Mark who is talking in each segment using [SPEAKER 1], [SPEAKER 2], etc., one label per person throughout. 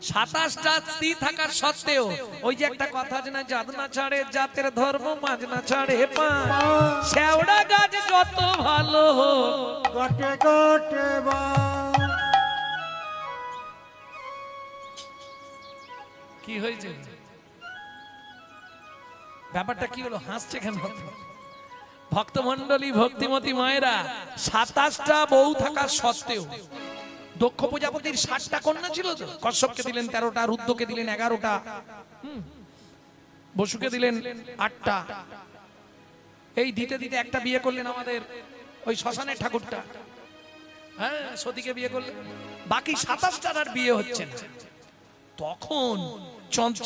[SPEAKER 1] 27টা স্ত্রী থাকার সত্ত্বেও ওই যে একটা কথা আছে না, জাত না ছাড়ে জাতের ধর্ম, মাঝ না ছাড়ে পা। শেওড়া গাছ যত ভালো
[SPEAKER 2] গটে গটে বা
[SPEAKER 1] কি হয়েছে, ব্যাপারটা কি হলো, হাসছে কেন ভক্তমন্ডলী, ভক্তিমতী মায়েরা? 27টা বউ থাকার সত্ত্বেও দক্ষ প্রজাপতির 60টা কন্যা ছিল তো। কশ্যপকে দিলেন 13টা, রুদ্রকে দিলেন 11টা, বসুকে দিলেন 8টা। এই দিতে দিতে একটা বিয়ে করলেন আমাদের ওই শ্মশানের ঠাকুরটা, হ্যাঁ, সতীকে বিয়ে করলেন। বাকি 27টার আর বিয়ে হচ্ছে না। তখন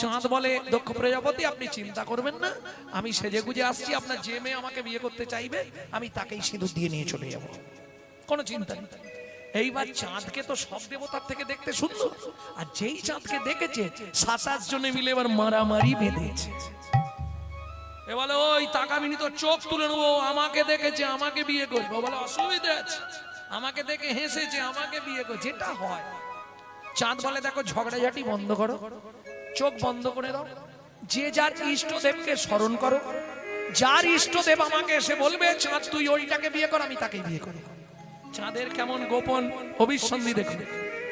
[SPEAKER 1] চাঁদ বলে, দক্ষ প্রজাপতি আপনি চিন্তা করবেন না, আমি সেজে গুজে আসছি, আপনার যে মেয়ে আমাকে বিয়ে করতে চাইবে আমি তাকেই সিঁদুর দিয়ে নিয়ে চলে যাব, কোনো চিন্তা নেই। এইবার চাঁদকে তো সব দেবতার থেকে দেখতে সুন্দর, আর যেই চাঁদকে দেখেছে 27 জনে মিলে এবার মারামারি বেঁধেছে। এ বলে ওই তাকামিনি তো চোখ তুলে নেবো, আমাকে দেখেছে আমাকে বিয়ে করবো, বলে অসুবিধা আছে, আমাকে দেখে হেসেছে আমাকে বিয়ে করছে, যেটা হয়। চাঁদ বলে দেখো ঝগড়াঝাটি বন্ধ করো, চোখ বন্ধ করে দাও, যে যার ইষ্টদেবকে স্মরণ করো, যার ইষ্টদেব আমাকে এসে বলবে চাঁদ তুই ওইটাকে বিয়ে কর, আমি তাকে বিয়ে করি। চাঁদের কেমন গোপন অভিসন্ধি দেখুন।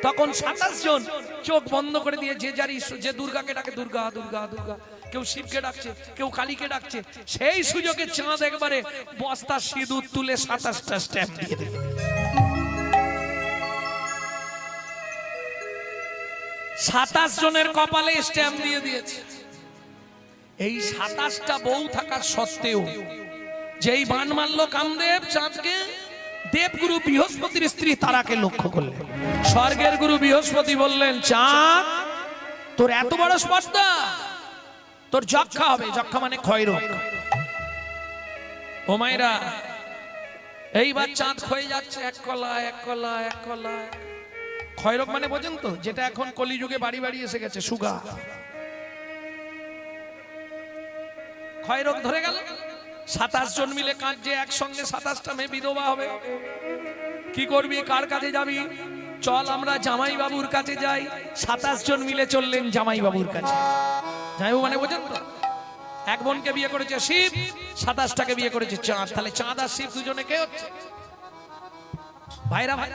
[SPEAKER 1] তখন 27 জন চোখ বন্ধ করে দিয়ে যে যার ইষ্ট, যে দুর্গাকে ডাকে দুর্গা দুর্গা দুর্গা, কেউ শিবকে ডাকছে, কেউ কালীকে ডাকছে, সেই সুযোগে চাঁদ একবারে বস্তা সিঁদুর তুলে 27টা স্ট্যাম্প দিয়ে দেবে। 27 জনের কপালে স্ট্যাম্প দিয়ে দিয়েছে। এই 27টা বউ থাকার সত্ত্বেও যেই বান মারল কামদেব চাঁদকে, দেবগুরু বৃহস্পতির স্ত্রী তারাকে লক্ষ্য করলেন। স্বর্গের গুরু বৃহস্পতি বললেন, চাঁদ তোর এত বড় স্পর্ধা, তোর যক্ষা হবে, যক্ষা মানে ক্ষয়রোগ। ও মায়েরা, এইবার চাঁদ ক্ষয়ে যাচ্ছে, এক কলা এক কলা এক কলা। ক্ষয়রোগ মানে বোঝেন তো, যেটা এখন কলিযুগে বাড়ি বাড়ি এসে গেছে, সুগার। ক্ষয়রোগ ধরে গেল। 27 জন মিলে কাঁদছে, একসঙ্গে 27টা মেয়ে বিধবা হবে। কি করবি, কার কাছে যাবি? চল আমরা জামাই বাবুর কাছে যাই। 27 জন মিলে চললেন জামাই বাবুর কাছে। জামাইবাবু মানে বোঝেন তো, এক বোনকে বিয়ে করেছে শিব, 27টাকে বিয়ে করেছে চাঁদ। তাহলে চাঁদ আর শিব দুজনে কে হচ্ছে? ভাইরা ভাই,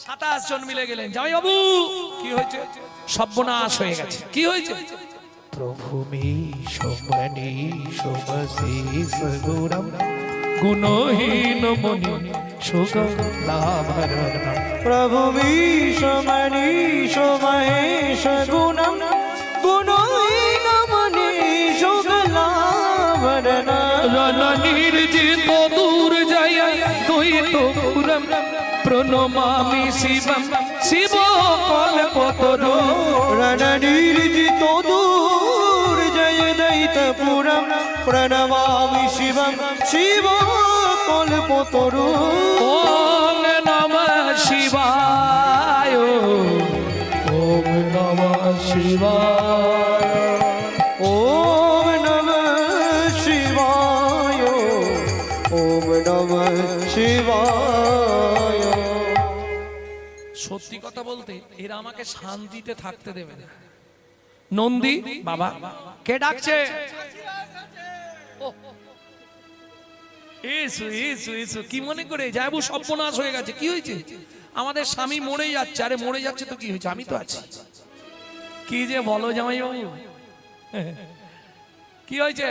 [SPEAKER 1] 27 জন মিলে গেলেন। জামাই বাবু কি হয়েছে? সর্বনাশ হয়ে গেছে। কি হয়েছে?
[SPEAKER 3] প্রভু মীশ মনীষ বশেষ গুণম গুণহীন মনি সুগন্ধাভরণ।
[SPEAKER 2] প্রভু মীশ মনীষ মহেশ গুণম গুণহীন মনীষ গলাভরণ।
[SPEAKER 1] রণনির্জিত দূর জয় দ্বৈত পুরম প্রণমামি শিবম শিব কল্পতরু।
[SPEAKER 2] রণনির্জিত দূর জয় দৈতপুরম প্রণমামি শিবম শিব কল্পতরু।
[SPEAKER 1] ওম নমঃ শিবায়,
[SPEAKER 3] ওম নমঃ শিবায়,
[SPEAKER 2] ওম নমঃ শিবায়, ওম নমঃ শিবায়।
[SPEAKER 1] সত্যি কথা বলতে এরা আমাকে শান্তিতে থাকতে দেবে না। নন্দী বাবা কে ডাকছে? এসো এসো এসো। কি মনে করে যাবো? সর্বনাশ হয়ে গেছে। কি হয়েছে? আমাদের স্বামী মরে যাচ্ছে। আরে মরে যাচ্ছে তো কি হয়েছে, আমি তো আছি। কি যে বলো জামাইবাবু, কি হয়েছে?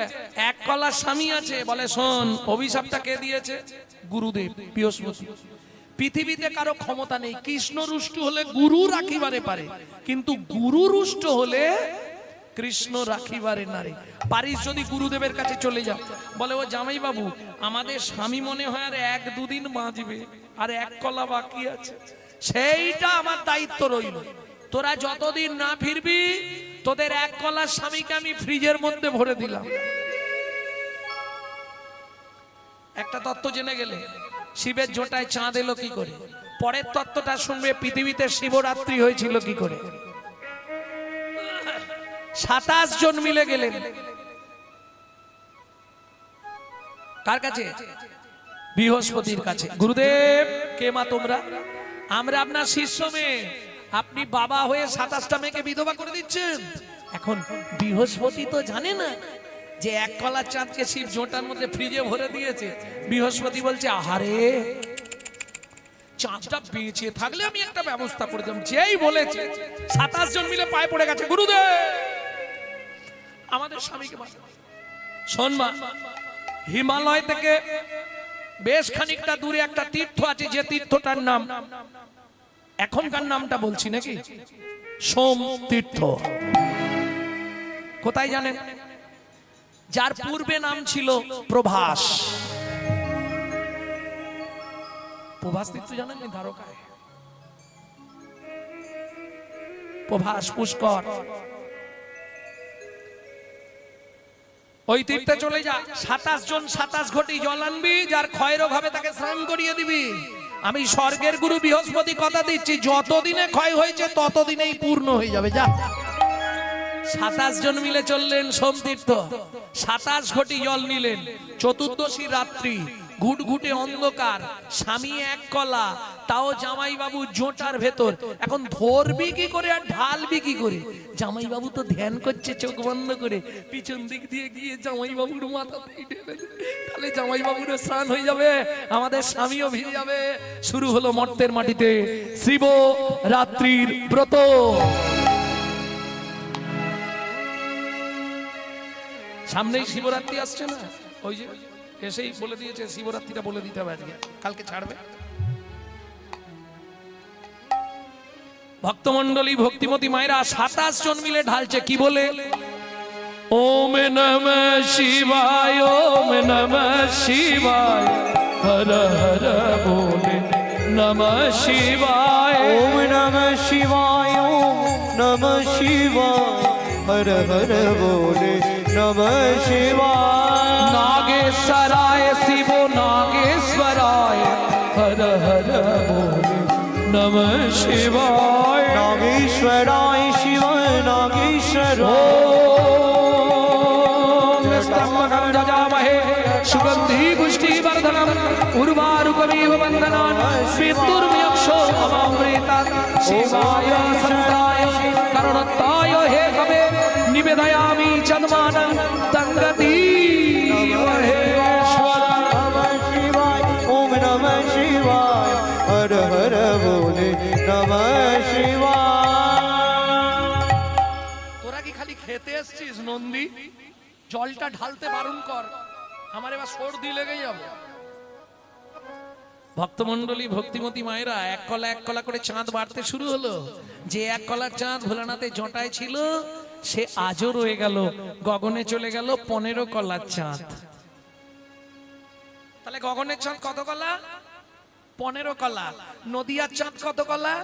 [SPEAKER 1] এক কলার স্বামী আছে, বলে শোন অভিশাপটা কে দিয়েছে? গুরুদেব বৃহস্পতি। পৃথিবীতে কারো ক্ষমতা নেই। কৃষ্ণ রুষ্ট হলে গুরু রাখিবারে পারে, কিন্তু গুরু রুষ্ট হলে কৃষ্ণ রাখিবারে নারে। পারিস যদি গুরুদেবের কাছে চলে যাও, বলে ও জামাই বাবু আমাদের স্বামী মনে হয় আর 1-2 দিন বাঁচবে, আর এক কলা বাকি আছে, সেইটা আমার দায়িত্ব রইল। তোরা যতদিন না ফিরবি তোদের এক কলার স্বামীকে আমি ফ্রিজের মধ্যে ভরে দিলাম। একটা তত্ত্ব জেনে গেলে শিবের জোটায় চাঁদ এলো কি করে। পরের তত্ত্বটা শুনবে পৃথিবীতে শিবরাত্রি হয়েছিল কি করে। 27 জন মিলে গেলেন কার কাছে? বৃহস্পতির কাছে। গুরুদেব কে মা তোমরা? আমরা আপনার শিষ্য মেয়ে, আপনি বাবা হয়ে 27টা মেয়েকে বিধবা করে দিচ্ছেন। এখন বৃহস্পতি তো জানে না যে এক কলার চাঁদকে শিব জোটার মধ্যে ফ্রিজে ভরে দিয়েছে। বৃহস্পতি বলছে আহারে চাঁদটা বেঁচে থাকলে আমি একটা ব্যবস্থা করে দিলাম। যেই বলেছে 27 জন মিলে পায়ে পড়ে গেছে, গুরুদেব আমাদের স্বামীকে শোন মা, হিমালয় থেকে বেশ খানিকটা দূরে একটা তীর্থ আছে, যে তীর্থটার নাম এখনকার নামটা বলছি নাকি, সোম তীর্থ। কোথায় জানেন? যার পূর্বে নাম ছিল প্রভাস। প্রভাস তীর্থ জানেন না? দ্বারকায় প্রভাস পুষ্কর, ওই তীর্থে চলে যা। 27 জন 27 ঘটি জল আনবি, যার ক্ষয় রোগ হবে তাকে স্নান করিয়ে দিবি। আমি স্বর্গের গুরু বৃহস্পতি কথা দিচ্ছি, যতদিনে ক্ষয় হয়েছে ততদিনেই পূর্ণ হয়ে যাবে। যা। 27 জন মিলে চললেন সোমতীর্থ, 27 ঘটি জল নিলেন। চতুর্দশী রাত্রি, ঘুটঘুটে অন্ধকার, স্বামী এক কলা, তাও জামাই বাবু জোটার ভেতর। এখন ধরবি কি করে আর ঢালবি কি করে? জামাই বাবু তো ধ্যান করছে চোখ বন্ধ করে, পিছন দিক দিয়ে গিয়ে জামাই বাবুর মাথা তাহলে জামাই বাবুর স্নান হয়ে যাবে, আমাদের স্বামীও ভিজে যাবে। শুরু হলো মর্তের মাটিতে শিব রাত্রির ব্রত। সামনেই শিবরাত্রি আসছে না? ওই যে এসেই বলে দিয়েছে শিবরাত্রিটা বলে দিতে হবে আজকে, কালকে ছাড়বে। ভক্তমণ্ডলী ভক্তিমতী মায়েরা 27 জন মিলে ঢালছে, কি বলে?
[SPEAKER 3] ওম নমঃ শিবায়, ওম নমঃ শিবায়, হর হর বলে নমঃ শিবায়,
[SPEAKER 2] ওম নমঃ শিবায়, ওম নমঃ শিবায়, হর হর বলে নমঃ শিবায়।
[SPEAKER 3] নাগেশ্বরায় শিব নাগেশ্বরায়, হর হর বলে নমঃ শিবায়,
[SPEAKER 2] নাগেশ্বরায় শিব নাগেশ্বরায়।
[SPEAKER 3] সুগন্ধি পুষ্টি বর্ধনম উর্বারুকমিব বন্ধনান পিতুর্ময়ক্ষো অমৃতাৎ শিবায় সন্তায় করণত্তায় হে কবে নিবেদয়ামি চন্মানা তঙ্গতি মহেশ্বর।
[SPEAKER 2] নমঃ শিবায়, ওম নমঃ শিবায়, হর হর বলে নমঃ শিবায়।
[SPEAKER 1] তোরা কি খালি খেতে এসছিস নন্দী? জলটা ঢালতে বারণ কর, আমার এবার সর্দি লেগে যাবে। ভক্তমণ্ডলী ভক্তিমতী মায়েরা এক কলা করে চাঁদ বাড়তে শুরু হলো। যে এক কলার চাঁদ ভোলানাথে জটায় ছিল, সে আজও রয়ে গেল, গগনে চলে গেল 15 কলার চাঁদ। তাহলে গগনের চাঁদ কত কলা? 15 কলা। নদিয়ার চাঁদ কত কলা?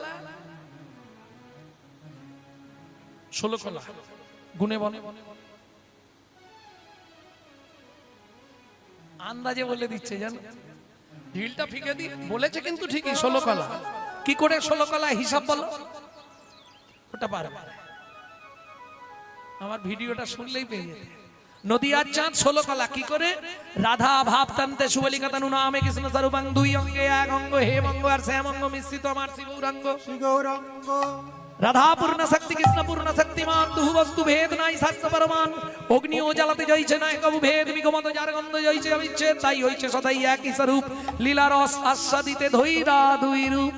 [SPEAKER 1] 16 কলা। গুনে বনে আন্দাজে বলে দিচ্ছে, জানো, ঢিলটা ফিকে দি বলেছে কিন্তু ঠিকই 16 কলা। কি করে 16 কলা হিসাব বলো? ওটা পারবে, আমার ভিডিওটা শুনলেই পেয়ে যেতে। নদিয়ার চাঁদ 16 কলা। কি করে? রাধা ভাবতান্তে সুবলিকা তনু নামে কৃষ্ণ স্বরূপাং, দুই অঙ্গে এক অঙ্গ, হে মঙ্গ আর শ্যাম অঙ্গ মিশ্রিত আমার শিব গৌরাঙ্গ। রাধা পূর্ণ শক্তি কৃষ্ণ পূর্ণ শক্তিমান, দুহু বস্তু ভেদ নাই শাস্ত্র পরমান। অগ্নি ও জ্বালাতে যাইছে নাই কবু ভেদ, বিগমত যার গন্ধ যাইছে অবিচ্ছেদ, তাই হইছে সদাই একই স্বরূপ, লীলা রস আস্বাদিতে ধৈরা দুই রূপ।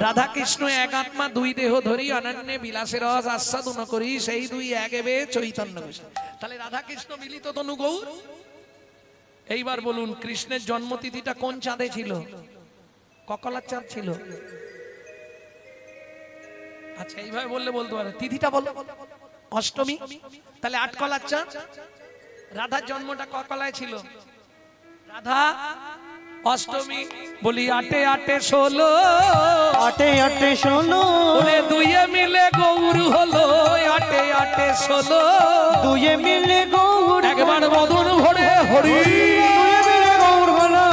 [SPEAKER 1] রাধা কৃষ্ণ এক আত্মা, দুই দেহ ধরি, অনন্যে বিলাসের রস আস্বাদন করি, সেই দুই এক এবে চৈতন্য ঘোষে। তাহলে রাধা কৃষ্ণ মিলিত তনু গৌর। এইবার বলুন, কৃষ্ণের জন্মতিথিটা কোন চাঁদে ছিল? ককলার চাঁদ ছিল। আচ্ছা, এইভাবে বললে বলতে পারে, তিথিটা বলো। অষ্টমী। তাহলে 8 কলার চাঁদ। রাধার জন্মটা ককলায় ছিল? রাধা অষ্টমী। বলি 8 8 16,
[SPEAKER 2] 8 8 16,
[SPEAKER 1] ওরে দুইয়ে মিলে গৌর হলো 8 8 16।
[SPEAKER 2] দুয়ে মিলে গৌর,
[SPEAKER 1] একবার বদন ভরে হরি,
[SPEAKER 2] দুয়ে মিলে গৌর হলো,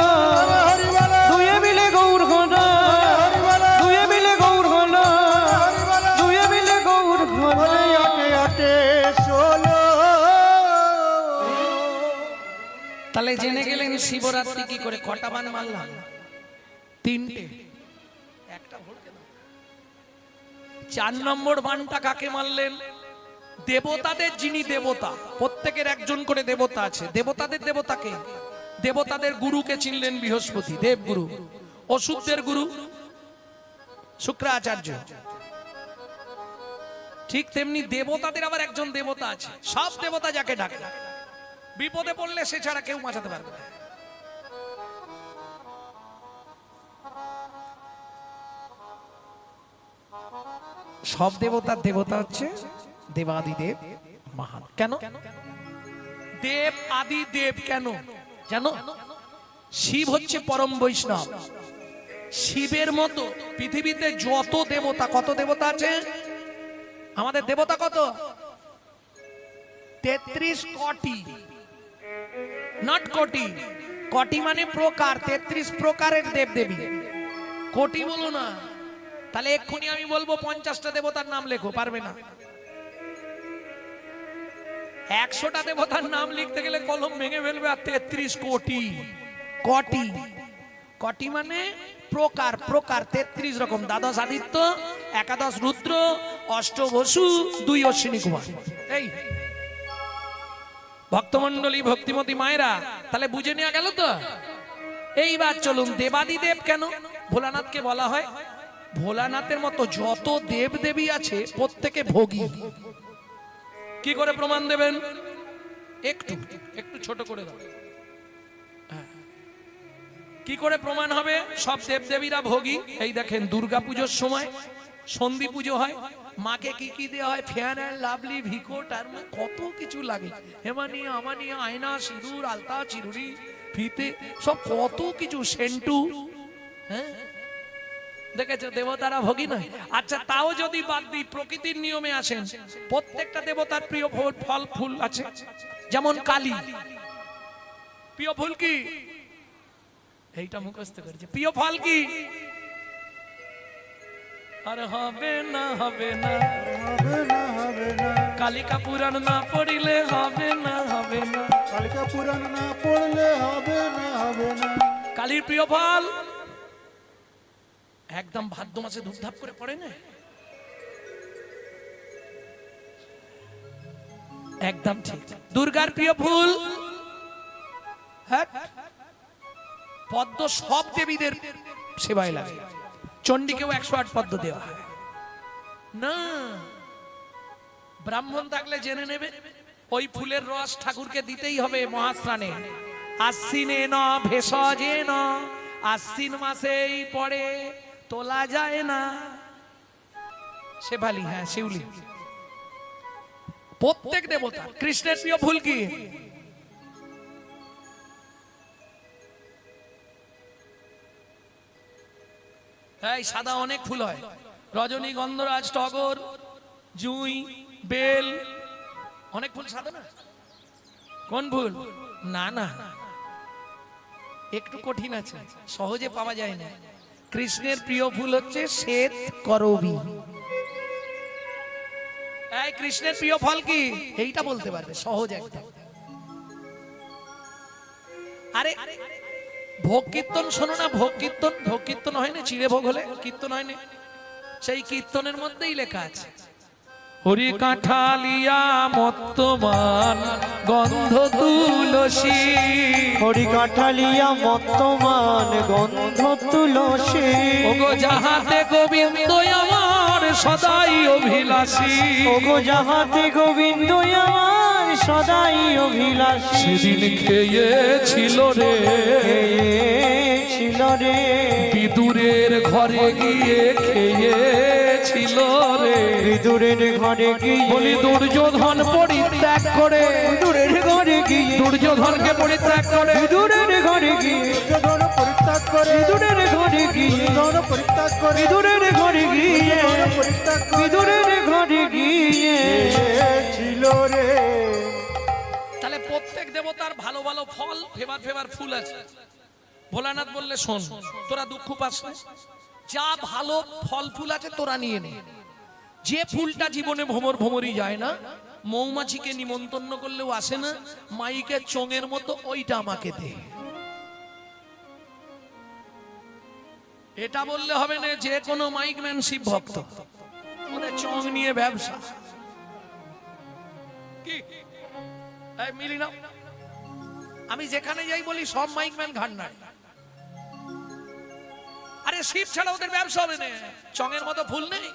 [SPEAKER 2] দুয়ে মিলে গৌর হলো, দুয়ে মিলে গৌর হলো, দুয়ে মিলে গৌর হলো। 8 8 16।
[SPEAKER 1] তাহলে জেনে গেলেন শিবরাত্রি কি করে? কটা বান মারলাম? 3টে। একটা ভোরকে দাও। 4 নম্বর বানটা কাকে মারলেন? দেবতাদের যিনি দেবতা, প্রত্যেকের একজন করে দেবতা আছে। দেবতাদের দেবতাকে, দেবতাদের গুরুকে চিনলেন বৃহস্পতি দেবগুরু, অসুরদের গুরু শুক্রাচার্য। ঠিক তেমনি দেবতাদের আবার একজন দেবতা আছে, সব দেবতা যাকে ডাকে, বিপদে পড়লে সে ছাড়া কেউ বাঁচাতে পারবে না। সব দেবতার দেবতা হচ্ছে দেবাদিদেব মহান। কেন দেব আদি দেব? কেন জানো? শিব হচ্ছে পরম বৈষ্ণব। শিবের মতো পৃথিবীতে যত দেবতা, কত দেবতা আছে আমাদের? দেবতা কত? 33 কোটি, নট কোটি। কোটি মানে প্রকার, 33 প্রকারের দেব দেবী। কোটি বলো না, তাহলে এক্ষুনি আমি বলবো 50টা দেবতার নাম লেখো, পারবে না। 100টা দেবতার নাম লিখতে গেলে কলম ভেঙে ফেলবে। আর 33 কোটি, কোটি কোটি মানে প্রকার, প্রকার 33 রকম। দ্বাদশ আদিত্য, একাদশ রুদ্র, অষ্ট বসু, 2 অশ্বিনী কুমার। এই ভক্তমন্ডলী, ভক্তিমতী মায়েরা, তাহলে বুঝে নেওয়া গেল তো। এইবার চলুন, দেবাদিদেব কেন ভোলানাথকে বলা হয়? ভোলানাথের মতো যত দেব দেবী আছে প্রত্যেকে ভোগী। কি করে প্রমাণ দেবেন? একটু একটু ছোট করে দাও। কি করে প্রমাণ হবে সব দেব দেবীরা ভোগী? এই দেখেন, দুর্গা পুজোর সময় সন্ধি পুজো হয়, মাকে কি কি দেওয়া হয়? ফেয়ার অ্যান্ড লাভলি, ভিকো, টার্মা, কত কিছু লাগে। হেমানিয়া, আমানিয়া, আয়না, সিঁদুর, আলতা, চিরুনি, ফিতে, সব কত কিছু, সেন্টু। হ্যাঁ, দেখেছো দেবতারা ভোগী নয়? আচ্ছা, তাও যদি বাদ দিই, প্রকৃতির নিয়মে আসেন, প্রত্যেকটা দেবতার প্রিয় ফল ফুল আছে। যেমন কালী, প্রিয় ফুল কি? এইটা মুখস্থ করেছে। প্রিয় ফল কি? আর হবে না, হবে না, কালিকা পুরাণ না পড়িলে হবে না, হবে না,
[SPEAKER 2] কালিকা পুরাণ না পড়লে হবে না, হবে না।
[SPEAKER 1] কালীর প্রিয় ফল একদম ভাদ্র মাসে ধূপধাপ করে পড়ে না, একদম ঠিক। দুর্গার প্রিয় ফুল হ্যাঁ পদ্ম, সব দেবীদের সেবায় লাগে। চণ্ডীকেও 108 পদ্ম দেওয়া হয় না। ব্রাহ্মণ থাকলে জেনে নেবে, ওই ফুলের রস ঠাকুরকে দিতেই হবে মহাস্নানে। আশ্বিনে ন ভেষজে ন, আশ্বিন মাসেই পড়ে, তোলা যায় না। শেফালি, হ্যাঁ শিউলি, প্রত্যেক দেবতা। কৃষ্ণের প্রিয় ফুল কি? এই সাদা অনেক ফুল হয়, রজনী, গন্ধরাজ, টগর, জুঁই, বেল, অনেক ফুল সাদা না? কোন ফুল? না না, একটু কঠিন আছে, সহজে পাওয়া যায় না। কৃষ্ণের প্রিয় ফুল হচ্ছে শ্বেত করবী। এই কৃষ্ণের প্রিয় ফল কি? এইটা বলতে পারবে, সহজ একদম। আরে ভোগ কীর্তন শোনো না, ভোগ কীর্তন, ভোগ কীর্তন হয় না, চিড়ে ভোগ হলে কীর্তন হয় না? সেই কীর্তনের মধ্যেই লেখা আছে, হরি কাঁঠালিয়া মত্তমান গন্ধ তুলসী,
[SPEAKER 2] হরি কাঠালিয়া মত্তমান গন্ধ তুলসী,
[SPEAKER 1] ওগো যাহাতে গোবিন্দ আমার সদাই অভিলাষী,
[SPEAKER 2] ওগো যাহাতে গোবিন্দ আমার সদাই অভিলাষী।
[SPEAKER 1] সেদিন খেয়েছিল রে,
[SPEAKER 2] ছিল রে,
[SPEAKER 1] বিদুরের ঘরে গিয়ে খেয়েছিল রে,
[SPEAKER 2] বিদুরের ঘরে গিয়ে,
[SPEAKER 1] বলি দুর্যোধন পরিত্যাগ করে,
[SPEAKER 2] বিদুরের ঘরে গিয়ে,
[SPEAKER 1] দুর্যোধনকে পরিত্যাগ করে,
[SPEAKER 2] বিদুরের ঘরে গিয়ে, দুর্যোধন পরিত্যাগ করে, বিদুরের ঘরে গিয়ে, দুর্যোধন পরিত্যাগ করে, বিদুরের ঘরে গিয়ে, বিদুরের ঘরে গিয়ে ছিল রে।
[SPEAKER 1] তাহলে প্রত্যেক দেবতার ভালো ভালো ফল, ফেভার ফেভার ফুল আছে। ভোলানাথ বললে শোন, তোরা দুঃখ পাস না, যা ভালো ফল ফুল আছে তোরা নিয়ে নে। যে ফুলটা জীবনে ভ্রমর ভ্রমরই যায় না, মৌমাছিকে নিমন্ত্রণ করলেও আসে না, মাইকের চোঙের মতো, ওইটা আমাকে দে। এটা বললে হবে না যে কোনো মাইকম্যান শিব ভক্ত। ওদের চং নিয়ে ব্যবসা কি এই মিলি না, আমি যেখানে যাই বলি সব মাইকম্যান ঘাট নাই। আরে শিব ছাড়া ওদের ব্যবসা হবে না। চঙের মতো ফুল নেই,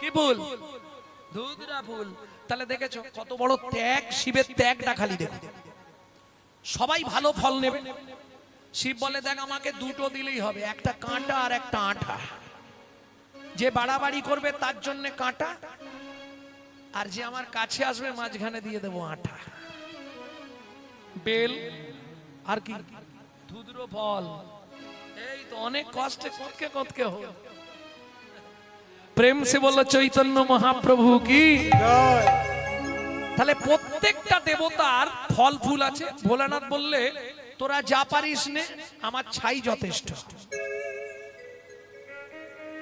[SPEAKER 1] কি ফুল? ধুধরা ফুল। তাহলে দেখেছো কত বড় ত্যাগ, শিবের ত্যাগটা খালি দেখো। সবাই ভালো ফল নেবে, শিব বলে দেখ আমাকে দুটো দিলেই হবে, একটা কাঁটা আর একটা আঠা। যে বাড়াবাড়ি করবে তার জন্য কাঁটা, আর যে আমার কাছে আসবে মাঝখানে দিয়ে দেবো আঠা। বেল আর কি ধুধরো ফল। এই তো অনেক কষ্টে কতকে কতকে হল। প্রেম সে বলল চৈতন্য মহাপ্রভু কি। তাহলে প্রত্যেকটা দেবতার ফল ফুল আছে। ভোলানাথ বললে তোরা যা পারিস নে, আমার ছাই যথেষ্ট।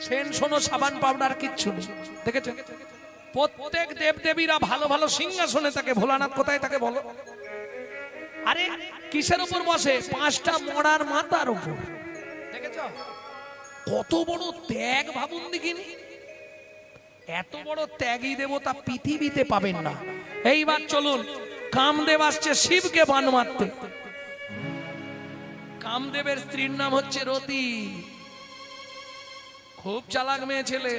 [SPEAKER 1] সেন শোনো সাবান পাউডার কিচ্ছু নেই। দেখেছো প্রত্যেক দেবদেবীরা ভালো ভালো সিংহাসনে থাকে, ভোলানাথ কোথায় থাকে বলো? আরে কিসের উপর বসে? 5টা মরার মাথার উপর। দেখেছো কত বড় ত্যাগ, ভাবুন দেখিনি। এত বড় ত্যাগী দেবতা পৃথিবীতে পাবেন না। এইবার চলুন, কামদেব আসছে শিবকে বান মারতে। কামদেবের স্ত্রীর নাম হচ্ছে রতি, খুব চালাক মেয়ে ছেলে।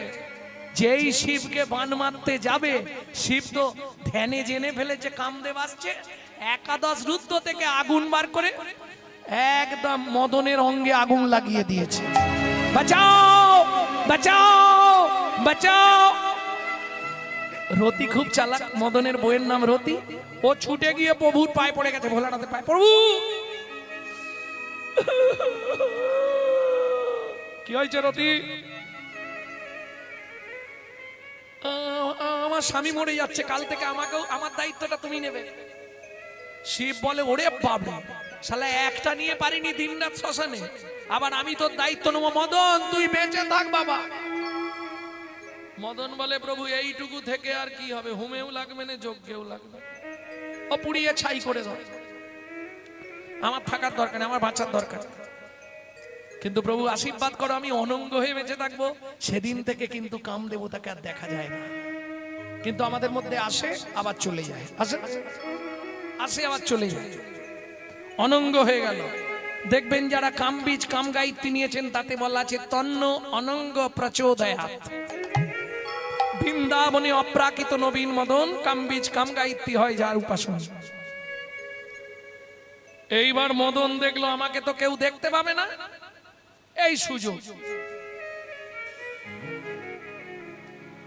[SPEAKER 1] যেই শিবকে বান মারতে যাবে, শিব তো ধ্যানে জেনে ফেলেছে কামদেব আসছে। একাদশ রুদ্র থেকে আগুন বার করে একদম মদনের অঙ্গে আগুন লাগিয়ে দিয়েছে। বাঁচাও বাঁচাও বাঁচাও। রতি খুব চালাক, মদনের বইয়ের নাম রতি। ও ছুটে গিয়ে প্রভুর পায়ে পড়ে গেছে, ভোলানাথের পায়ে। প্রভু কি হয়েছে রতি? আমার স্বামী মরে যাচ্ছে, কাল থেকে আমাকেও আমার দায়িত্বটা তুমি নেবে। শিব বলে ওরে বাবা, শালা একটা নিয়ে পারিনি দিন রাত শ্মশানে, আবার আমি তোর দায়িত্ব নেবো। মদন তুই বেঁচে থাক বাবা। মদন বলে প্রভু এইটুকু থেকে আর কি হবে, হুমেও লাগবে না যজ্ঞেও লাগবে, ও পুড়িয়ে ছাই করে দাও। আমার থাকার দরকার নেই, আমার বাঁচার দরকার। কিন্তু প্রভু আশীর্বাদ করো আমি অনঙ্গ হয়ে বেঁচে থাকবো। সেদিন থেকে কিন্তু কামদেবতাকে আর দেখা যায় না, কিন্তু আমাদের মধ্যে আসে আবার চলে যায়, আসে আসে আবার চলে যায়, অনঙ্গ হয়ে গেল। দেখবেন যারা কামবীজ কাম গায়ত্রী নিয়েছেন তাতে বলা আছে তন্ন অনঙ্গ প্রচোদয়াৎ। বৃন্দাবনে অপ্রাকৃত নবীন মদন, কামবীজ কাম গায়ত্রী হয় যার উপাসনা। এইবার মদন দেখলো আমাকে তো কেউ দেখতে পাবে না, এই সুযোগ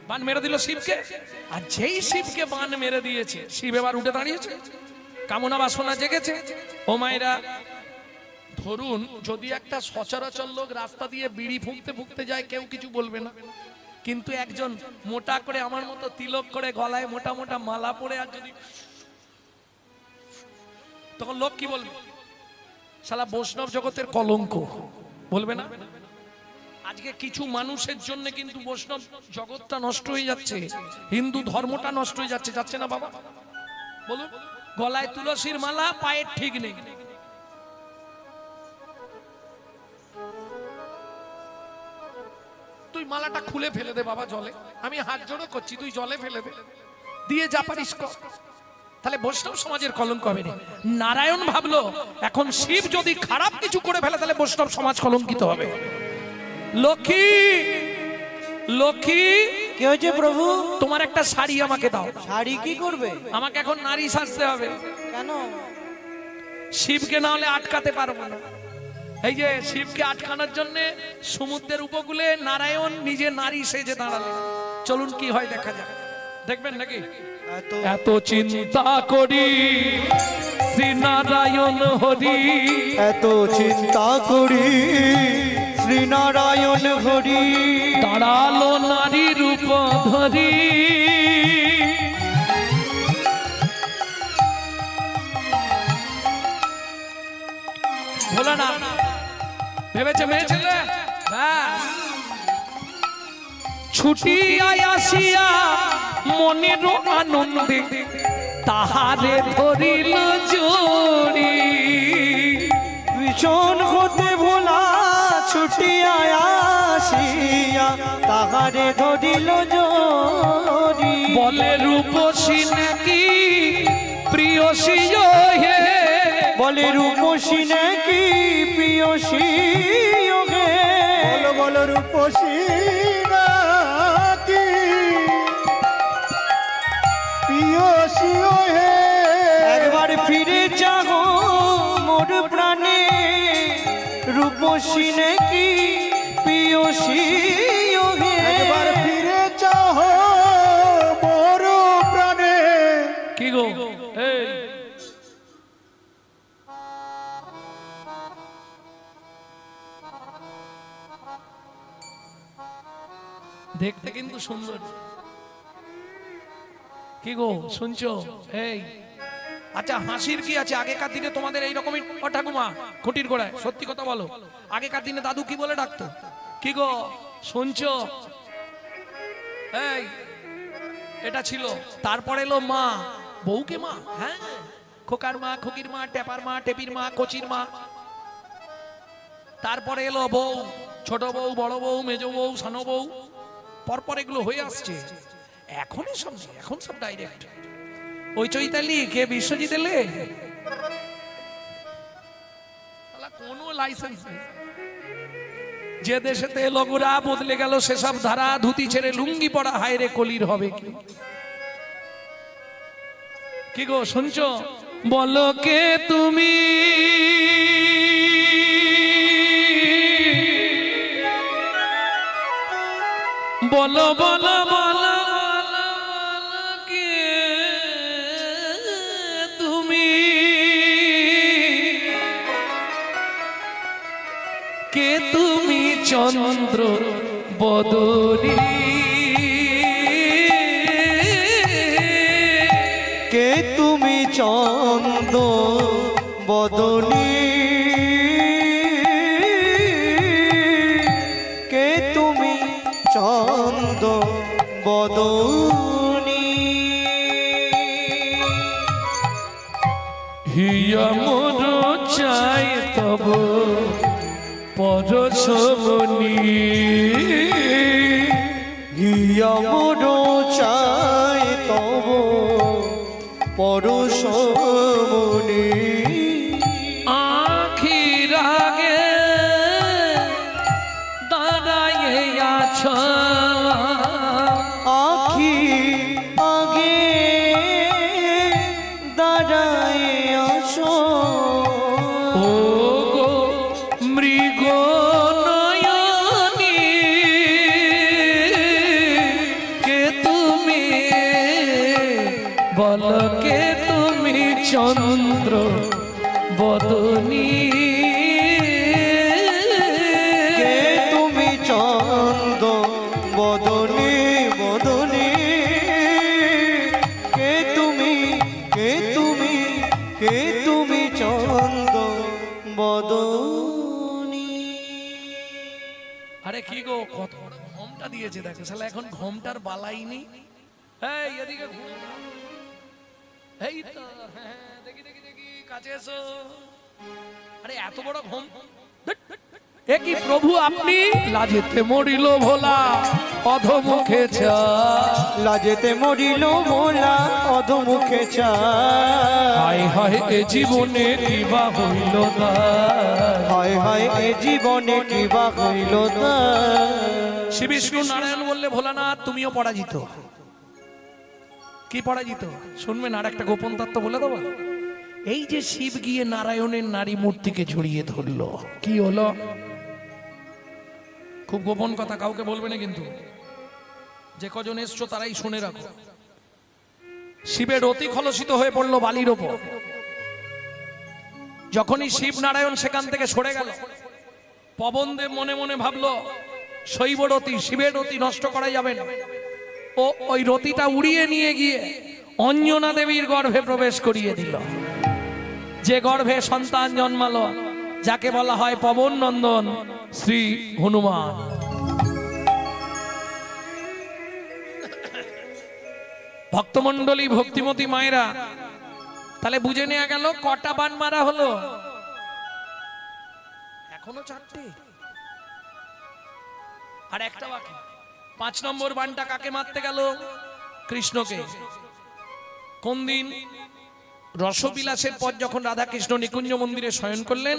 [SPEAKER 1] বান মেরে দিল শিবকে। আর যেই শিবকে বান মেরে দিয়েছে, শিব এবার উঠে দাঁড়িয়েছে, কামনা বাসনা জেগেছে। ও মায়েরা, ধরুন যদি একটা সচরাচর লোক রাস্তা দিয়ে বিড়ি ফুঁকতে ফুঁকতে যায়, কেউ কিছু বলবে না। কিন্তু একজন মোটা করে আমার মতো তিলক করে গলায় মোটা মোটা মালা পরে আর যদি, তখন লোক কি বলবে? শালা বৈষ্ণব জগতের কলঙ্ক, বলবে না? আজকে কিছু মানুষের জন্য কিন্তু বৈষ্ণব জগৎটা নষ্ট হয়ে যাচ্ছে, হিন্দু ধর্মটা নষ্ট হয়ে যাচ্ছে, যাচ্ছে না বাবা? বলুন, গলায় তুলসীর মালা, পায়ের ঠিক নেই। তুই মালাটা খুলে ফেলে দে বাবা জলে, আমি হাত জোড়ো করছি, তুই জলে ফেলে দে, দিয়ে যা পারিস কর। তাহলে বৈষ্ণব সমাজের কলঙ্ক হবে না। নারায়ণ ভাবলো এখন শিব যদি খারাপ কিছু করে ফেলে তাহলে বৈষ্ণব সমাজ কলঙ্কিত হবে। লক্ষ্মী লক্ষ্মী,
[SPEAKER 2] কি হয়েছে প্রভু?
[SPEAKER 1] তোমার একটা শাড়ি আমাকে দাও।
[SPEAKER 2] শাড়ি কি করবে?
[SPEAKER 1] আমাকে এখন নারী সাজতে হবে।
[SPEAKER 2] কেন?
[SPEAKER 1] শিবকে না হলে আটকাতে পারবো না। এই যে শিবকে আটকানোর জন্য সমুদ্রের উপকূলে নারায়ণ নিজে নারী সেজে দাঁড়ালেন। চলুন কি হয় দেখা যাক, দেখবেন নাকি? এত চিন্তা করি শ্রী নারায়ণ হরি,
[SPEAKER 2] এত চিন্তা করি শ্রী নারায়ণ হরি,
[SPEAKER 1] দাঁড়ালো নারী রূপ ধরি। ভোলা না ভেবেছে মেয়ে ছেলে, ছুটিয়া আসিয়া মনের আনন্দে তাহারে ধরিল জড়ি।
[SPEAKER 2] ভীষণ হতে ভোলা ছুটিয়া আসিয়া তাহারে ধরিল জরি
[SPEAKER 3] বলে রূপসী নাকি প্রিয়সী হে,
[SPEAKER 2] বলে রূপসী নাকি প্রিয়সী হে
[SPEAKER 4] বলো বলো রূপসী নাকি প্রিয়সী হে
[SPEAKER 2] একবার ফিরে চাহো মোর প্রাণে রূপসী নাকি প্রিয়সী হে
[SPEAKER 4] একবার ফিরে চাহ মোর প্রাণে।
[SPEAKER 3] কি গো এই দেখতে কিন্তু সুন্দর। কি গো শুনছো? এই আচ্ছা হাসির কি আছে? আগেকার দিনে তোমাদের এইরকমই ও ঠাকুমা খুঁটির গোড়ায় সত্যি কথা বলো, আগেকার দিনে দাদু কি বলে ডাকতো? কি গো শুনছো? এই এটা ছিল। তারপর এলো মা, বউকে মা, হ্যাঁ, খোকার মা, খুকির মা, টেপার মা, টেপির মা, কচির মা। তারপরে এলো বউ, ছোট বউ, বড় বউ, মেজ বউ, সানো বউ। পরপর এগুলো হয়ে আসছে। এখনই সব নেই, এখন সব ডাইরেক্ট। ওই চৈতালি কে বিশ্বজিৎ এলে কোনো লাইসেন্স নেই। যে দেশেতে লগোরা বদলে গেল সেসব ধারা, ধুতি ছেড়ে লুঙ্গি পড়া হায়রে কলির হবে কি? কি গো শুনছো? বলো কে তুমি, বলো বলো বলো বলো বলো কে তুমি, কে তুমি চন্দ্র বদনী,
[SPEAKER 2] কে তুমি চন্দ বদনী, কে তুমি চন্দ বদনী,
[SPEAKER 3] হিয়া মোর চাই তব পরশমণি,
[SPEAKER 2] হিয়া মোর চাই তব পরশমণি,
[SPEAKER 3] আখির আগে দাঁড়াইয়ে আছো,
[SPEAKER 2] আখি আগে দাঁড়ায় আসো,
[SPEAKER 3] ও গো মৃগ নয়নী, কে তুমি, বল কে তুমি চন্দ্র বদনী,
[SPEAKER 2] কে তুমি চন্দ বদনী বদনী, কে তুমি, কে তুমি, কে তুমি চন্দ বদনী।
[SPEAKER 3] আরে কি গো কত বড় ঘোমটা দিয়েছে দেখো শালা, এখন ঘোমটার বালাই নেই। এই এদিকে ঘুরে দাও। এই তো হ্যাঁ, দেখি দেখি দেখি কাছে এসো। আরে এত বড় ঘোম, এ কি প্রভু আপনি? লাজেতে মরিল ভোলা অধমুখে চা,
[SPEAKER 2] লাজেতে মরিল ভোলা অধমুখে চায়,
[SPEAKER 3] হায় হায় এ জীবনে কিবা হইল না,
[SPEAKER 2] হায় হায় এ জীবনে কিবা হইল তা।
[SPEAKER 3] শ্রী বিষ্ণু নারায়ণ বললে ভোলানাথ তুমিও পরাজিত। কি পরাজিত শুনবেন, আর একটা গোপন তত্ত্ব বলে দেবো। এই যে শিব গিয়ে নারায়ণের নারী মূর্তিকে জড়িয়ে ধরলো, কি হলো? খুব গোপন কথা, কাউকে বলবে না কিন্তু, যে কজন এসছো তারাই শুনে রাখো। শিবের অতি খলসিত হয়ে পড়লো বালির ওপর। যখনই শিব নারায়ণ সেখান থেকে সরে গেল, পবনদেব মনে মনে ভাবলো শৈব রতি, শিবের রতি নষ্ট করা যাবে না। ও ওই রতিটা উড়িয়ে নিয়ে গিয়ে অঞ্জনা দেবীর গর্ভে প্রবেশ করিয়ে দিল, যে গর্ভে সন্তান জন্মালো, যাকে বলা হয় পবন নন্দন শ্রী হনুমান। ভক্তমণ্ডলী, ভক্তিমতী মায়েরা, তাহলে বুঝে নেওয়া গেল কটা বান মারা হলো? এখনো 4টে। আর একটা বাকি। 5 নম্বর বানটা কাকে মারতে গেল? কৃষ্ণকে। কোন দিন? রসবিলাসের পর যখন রাধা কৃষ্ণ নিকুঞ্জ মন্দিরে শয়ন করলেন,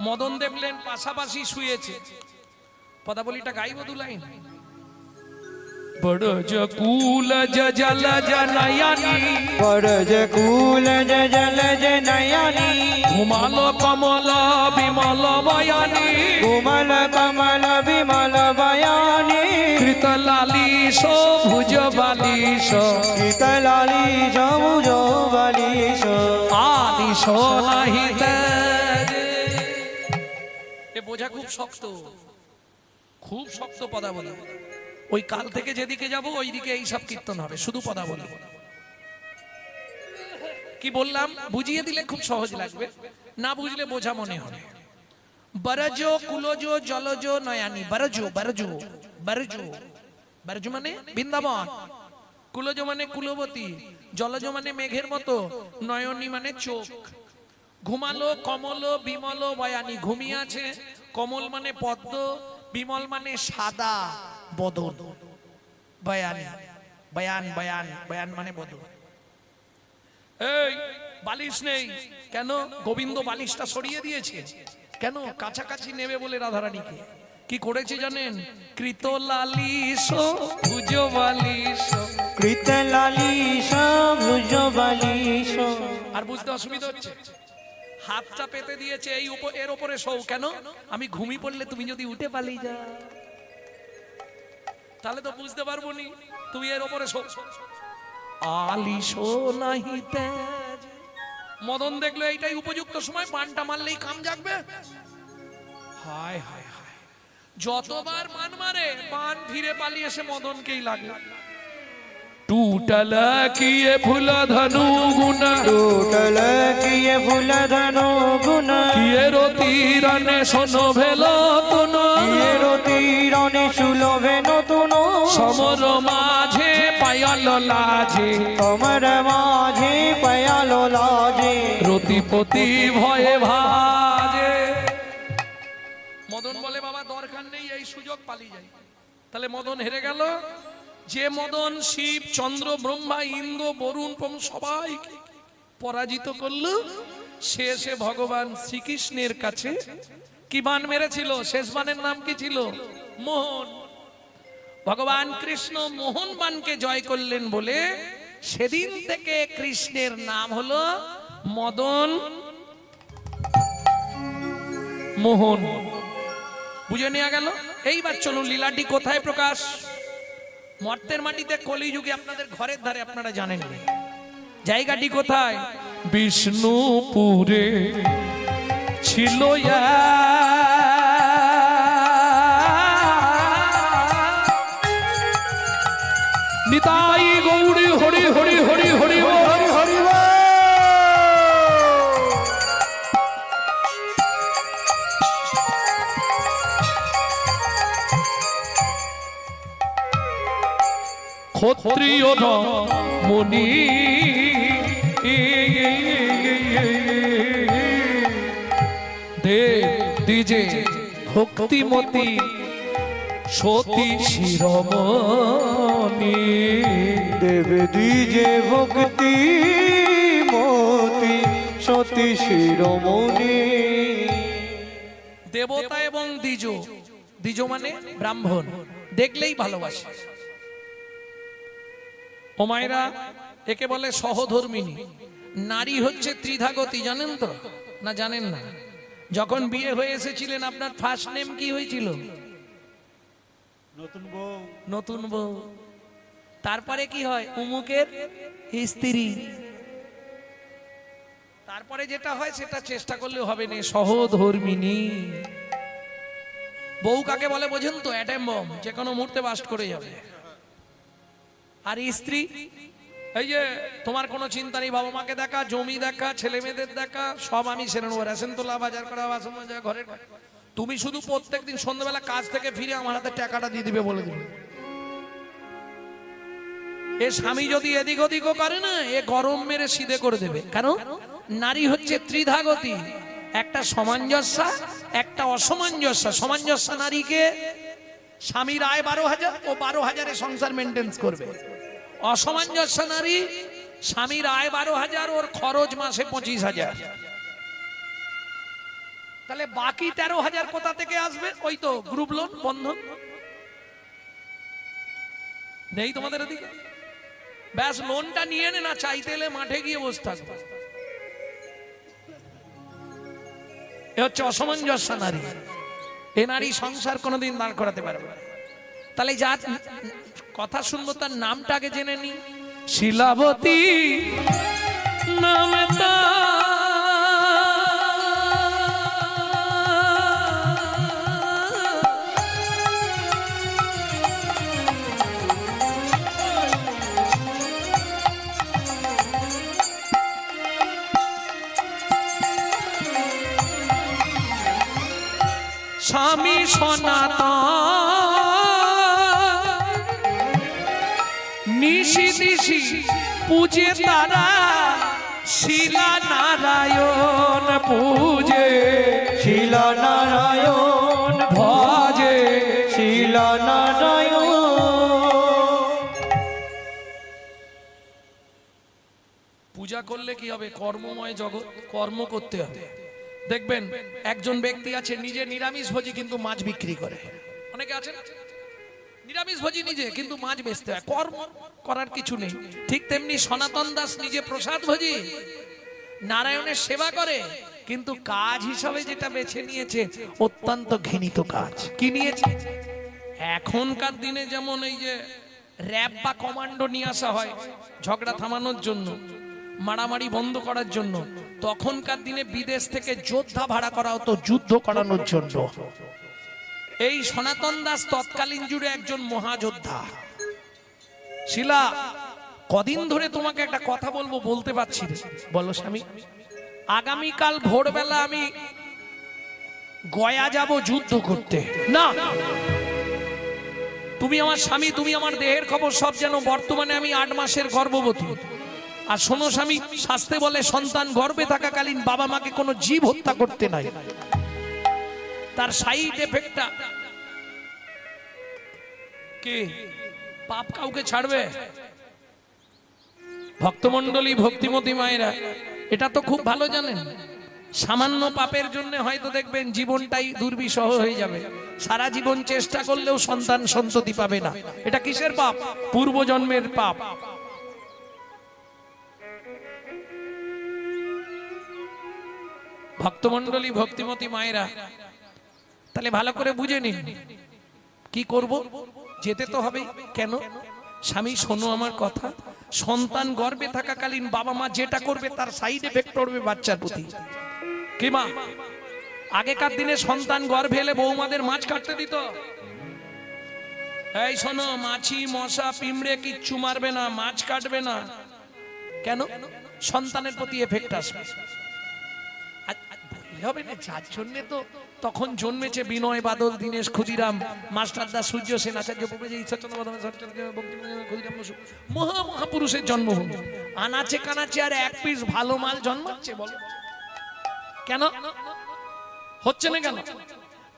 [SPEAKER 3] মদন দেখলেন পাশাপাশি শুয়েছে। পদাবলীটা গাইব 2 লাইন। বড়জ কুল জল জনয়নি,
[SPEAKER 2] পরজ কুল জল জনয়নি,
[SPEAKER 3] ঘুমালো কমল বিমল বয়ানি,
[SPEAKER 2] কোমল কমল বিমল বয়ানি,
[SPEAKER 3] কৃতলালিশ ভুজ বালিশ,
[SPEAKER 2] শীতলালি সবুজ বালিশ,
[SPEAKER 3] আলিশ নাহি তেজে। এ বোঝা খুব শক্ত, খুব শক্ত পদাবলী। ওই কাল থেকে যেদিকে যাব ওই দিকে এই সব কীর্তন হবে, শুধু পদাবলী। কি বললাম বুঝিয়ে দিলে খুব সহজ লাগবে, না বুঝলে বোঝা মনে হবে। বরজ কুলজ জলজ নয়ানি, বরজ বরজ বরজ, বরজ মানে বৃন্দাবন, কুলজ মানে কুলবতী, জলজ মানে মেঘের মতো, নয়নী মানে চোখ। ঘুমালো কমল বিমল বয়ানি, ঘুমিয়ে আছে। কমল মানে পদ্ম, বিমল মানে সাদা বদন, বয়ানি বয়ান বয়ান বয়ান মানে বদন। এই বালিশ নেই কেন? গোবিন্দ বালিশটা সরিয়ে দিয়েছে কেন? কাছাকাছি নেবে বলে রাধারানীকে। কি করেছে জানেন? কৃত লালিশ ভুজ বালিশ,
[SPEAKER 2] কৃতলালি সবুজ বালিশ।
[SPEAKER 3] আর বুঝতে অসুবিধা হচ্ছে? হাতটা পেতে দিয়েছে এই এর উপরে শোও। কেন? আমি ঘুমিয়ে পড়লে তুমি যদি উঠে পালিয়ে যাও তাহলে তো বুঝতে পারবো নি, তুমি এর উপরে শোও। আলিশ নাহি তেজ। মদন দেখলো এইটাই উপযুক্ত সময়, বানটা মারলেই কাম জাগবে। হায় হায় হায়, যতবার বান মারে বান ফিরে পালিয়ে এসে মদনকেই লাগে। टूटल किए फूल धनु गुना,
[SPEAKER 2] टूटल किए फूल धनु गुना,
[SPEAKER 3] किए रोती रने सोनो भेलो तुनो,
[SPEAKER 2] किए रोती रने सुलो भेनो तुनो,
[SPEAKER 3] समर माझे पायल लाजे,
[SPEAKER 2] समर माझे पायल लाजे,
[SPEAKER 3] রতিপতি ভয়ে ভাজে। মদন বলে বাবা দরকার নেই, এই সুযোগ পালিয়ে যাই। তাহলে মদন হেরে গেল। যে মদন শিব চন্দ্র ব্রহ্মা ইন্দ্র বরুণ সবাইকে পরাজিত করলো, শেষে ভগবান শ্রীকৃষ্ণের কাছে কি বান মেরেছিল? শেষ বানের নাম কি ছিল? মোহন। ভগবান কৃষ্ণ মোহন বানকে জয় করলেন বলে সেদিন থেকে কৃষ্ণের নাম হলো মদন মোহন। বুঝে নেওয়া গেল? এইবার চলুন লীলাটি কোথায় প্রকাশ? মর্তের মাটিতে, কলিযুগে আপনাদের ঘরের ধারে, আপনারা জানেন জায়গাটি কোথায়? বিষ্ণুপুরে ছিল নিতাই গৌরী হরি হরি হরি হরি
[SPEAKER 4] হরি হরি বল।
[SPEAKER 3] ক্ষত্রিয় মুনি দেব দিজে ভক্তিমতি সতী শিরোমণি,
[SPEAKER 2] দেব দিজে ভক্তি মতি সতী শিরোমণি।
[SPEAKER 3] দেবতা এবং দ্বিজ, দ্বিজ মানে ব্রাহ্মণ, দেখলেই ভালোবাসে। ও মায়েরা, একে বলে সহধর্মিনী। নারী হচ্ছে ত্রিধাগতী, জানেন তো না? জানেন না? যখন বিয়ে হয়ে এসেছিলেন আপনার ফার্স্ট নেম কি হয়েছিল?
[SPEAKER 4] নতুন বউ।
[SPEAKER 3] নতুন বউ। তারপরে কি হয়? উমুকের স্ত্রী। তারপরে যেটা হয় সেটা চেষ্টা করলে হবে না, সহধর্মিনী। বউ কাকে বলে বোঝেন তো? অ্যাটম বম, যে কোনো মুহূর্তে বাস্ট করে যাবে। আর স্ত্রী, এই যে তোমার কোনো চিন্তা নেই, বাবা মাকে দেখা, জমি দেখা, ছেলে মেয়েদের দেখা, সব আমি সেরে নেবো, রেশন তোলা, বাজার করা, বাসন মাজা, ঘরের। তুমি শুধু প্রত্যেকদিন সন্ধ্যাবেলা কাজ থেকে ফিরে আমার হাতে টাকাটা দিয়ে দিবে, বলে দিবে। এ স্বামী যদি এদিক ওদিকও করে না, এ গরম মেরে সিধে করে দেবে। কেন? নারী হচ্ছে ত্রিধাগতী, একটা সামঞ্জস্য, একটা অসামঞ্জস্য। সামঞ্জস্য নারীকে
[SPEAKER 1] স্বামীর আয় 12,000, ও 12,000-এ সংসার মেনটেন্স করবে। অসামঞ্জস্য নারী, স্বামীর আয় 12,000, ওর খরচ মাসে 25,000। তাহলে বাকি 13,000 কোথা থেকে আসবে? ওই তো গ্রুপ লোন, বন্ধন নেই তোমাদের এদিকে? ব্যাস লোনটা নিয়ে নে না, চাইতে এলে মাঠে গিয়ে বসে থাকবে। এ হচ্ছে অসামঞ্জস্য নারী। এ নারী সংসার কোনোদিন দাঁড় করাতে পারবে না। তাহলে যা কথা শুনবো তার নামটা আগে জেনে নি। শিলাবতী নামে স্বামী সনাতন নিশি দিশি পূজে তারা, শিলা নারায়ণ পূজে,
[SPEAKER 2] শিলা নারায়ণ
[SPEAKER 1] ভজে।
[SPEAKER 2] শিলা নারায়ণ।
[SPEAKER 1] পূজা করলে কি হবে? কর্মময় জগৎ, কর্ম করতে হবে। দেখবেন একজন ব্যক্তি আছে নিজে নিরামিষভোজী কিন্তু মাছ বিক্রি করে। অনেকে আছেন নিরামিষভোজী নিজে কিন্তু মাছ বেচতে হয়, কর্ম করার কিছু নেই। ঠিক তেমনি সনাতন দাস নিজে প্রসাদভোজী, নারায়ণের সেবা করে, কিন্তু কাজ হিসাবে যেটা বেছে নিয়েছে অত্যন্ত ঘৃণিত কাজ। কি নিয়েছে? এখনকার দিনে যেমন এই যে র্যাব বা কমান্ডো নিয়ে আসা হয় ঝগড়া থামানোর জন্য, মারামারি বন্ধ করার জন্য, তখনকার দিনে বিদেশ থেকে যোদ্ধা ভাড়া করা হতো যুদ্ধ করানোর জন্য। এই সনাতন দাস তৎকালীন যুগে একজন মহাযোদ্ধা। শিলা, কদিন ধরে তোমাকে একটা কথা বলবো, বলতে পারছি না। বলো স্বামী। আগামীকাল ভোরবেলা আমি গয়া যাব যুদ্ধ করতে। না, তুমি আমার স্বামী, তুমি আমার দেহের খবর সব জানো। বর্তমানে আমি 8 মাসের গর্ভবতী। আর শোনো স্বামী, শাস্ত্রে বলে সন্তান গর্ভে থাকাকালীন বাবা মাকে কোনো জীব হত্যা করতে নাই। তার সাইড এফেক্টটা কি? পাপ কাউকে ছাড়বে? ভক্তমণ্ডলী, ভক্তিমতী মায়েরা এটা তো খুব ভালো জানেন। সামান্য পাপের জন্য হয়তো দেখবেন জীবনটাই দুর্বিষহ হয়ে যাবে। সারা জীবন চেষ্টা করলেও সন্তান সন্ততি পাবে না। এটা কিসের পাপ? পূর্বজন্মের পাপ। ভক্তমণ্ডলী, ভক্তিমতী মায়েরা তাহলে ভালো করে বুঝে নিন কি করব। যেতে তো হবে। কেন? স্বামী শোনো আমার কথা, সন্তান গর্ভে থাকাকালীন বাবা মা যেটা করবে তার সাইড এফেক্ট পড়বে বাচ্চার প্রতি। কি মা? আগেকার দিনে সন্তান গর্ভে এলে বৌমাদের মাছ কাটতে দিত। এই শোনো, মাছি মশা পিঁমড়ে কিচ্ছু মারবে না, মাছ কাটবে না। কেন? সন্তানের প্রতি এফেক্ট আসবে। হবে না, যার জন্য তো তখন জন্মেছে বিনয় বাদল, দীনেশ ক্ষুদিরাম, মাস্টারদা, সূর্য সেন, আচার্য প্রভৃতি, ঈশ্বরচন্দ্র ক্ষুদিরাম বসু, মহাপুরুষের জন্মভূমি। আনাচে কানাচে আর এক পিস ভালো মাল জন্মাচ্ছে। বলো কেন হচ্ছে না? কেন?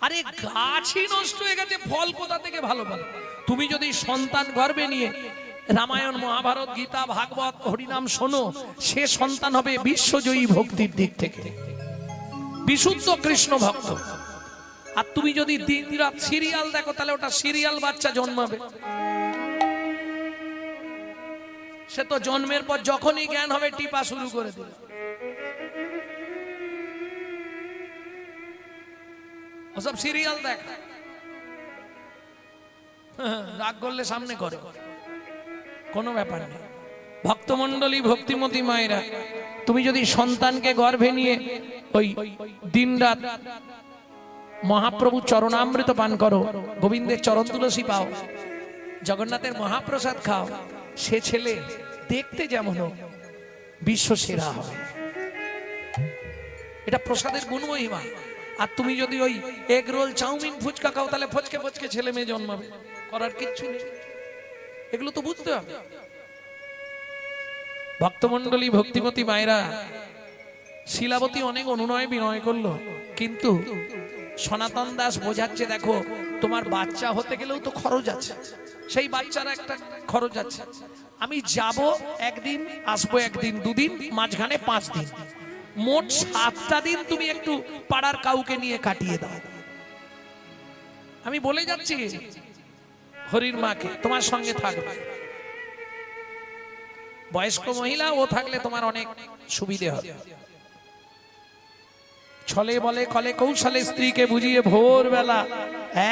[SPEAKER 1] আরে গাছই নষ্ট হয়ে গেছে, ফল কোথা থেকে ভালো পাবে? তুমি যদি সন্তান গর্ভে নিয়ে রামায়ণ, মহাভারত, গীতা, ভাগবত, হরিনাম শোনো, সে সন্তান হবে বিশ্বজয়ী ভক্তির দিক থেকে, বিশুদ্ধ কৃষ্ণ ভক্ত। আর তুমি যদি দিন রাত সিরিয়াল দেখো, তাহলে ওটা সিরিয়াল বাচ্চা জন্মাবে। সে তো জন্মের পর যখনই জ্ঞান হবে টিপা শুরু করে দিল। ওসব সিরিয়াল দেখ, রাগ করলে সামনে করে, কোনো ব্যাপার নেই। ভক্তমণ্ডলী, ভক্তিমতী মায়েরা, তুমি যদি সন্তানকে গর্ভে নিয়ে ওই দিনরাত মহাপ্রভু চরণামৃত পান করো, গোবিন্দের চরণ তুলসী পাও, জগন্নাথের মহাপ্রসাদ খাও, সে ছেলে দেখতে যেমন হোক বিশ্ব সেরা হবে। এটা প্রসাদের গুণমহিমা। আর তুমি যদি ওই এগ রোল, চাউমিন, ফুচকা খাও, তাহলে ফচকে ফচকে ছেলে মেয়ে জন্মাবে। করার কিচ্ছু নেই। এগুলো তো বুঝতে হবে। ভক্তমণ্ডলী, ভক্তিমতী মায়েরা, শিলাবতী অনেক অনুনয় বিনয় করলো, কিন্তু সনাতন দাস বোঝাচ্ছে, দেখো তোমার বাচ্চা হতে গেলেও তো খরচ আছে, সেই বাচ্চার একটা খরচ আছে। আমি যাব একদিন, আসবো একদিন, দুদিন, মাঝখানে 5 দিন, মোট 7টা দিন তুমি একটু পাড়ার কাউকে নিয়ে কাটিয়ে দাও। আমি বলে যাচ্ছি হরির মাকে তোমার সঙ্গে থাকবে, বয়স্ক মহিলা ও থাকলে তোমার অনেক সুবিধে হবে। ছলে বলে কলে কৌশলে স্ত্রীকে বুঝিয়ে ভোরবেলা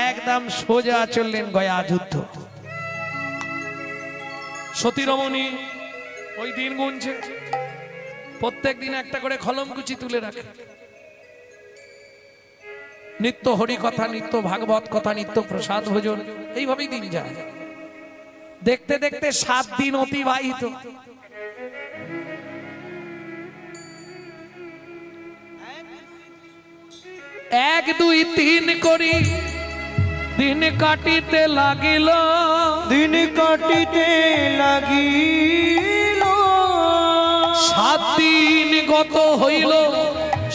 [SPEAKER 1] একদম সোজা চললেন গয়া যুদ্ধ। সতী রমণী ওই দিন গুনছে, প্রত্যেক দিন একটা করে খলমকুচি তুলে রাখে, নিত্য হরি কথা, নিত্য ভাগবত কথা, নিত্য প্রসাদ ভোজন, এইভাবেই দিন যায়। দেখতে দেখতে 7 দিন অতিবাহিত। এক দুই তিন করি দিন কাটিতে লাগিল,
[SPEAKER 2] দিন কাটিতে লাগিল,
[SPEAKER 1] 7 দিন গত হইল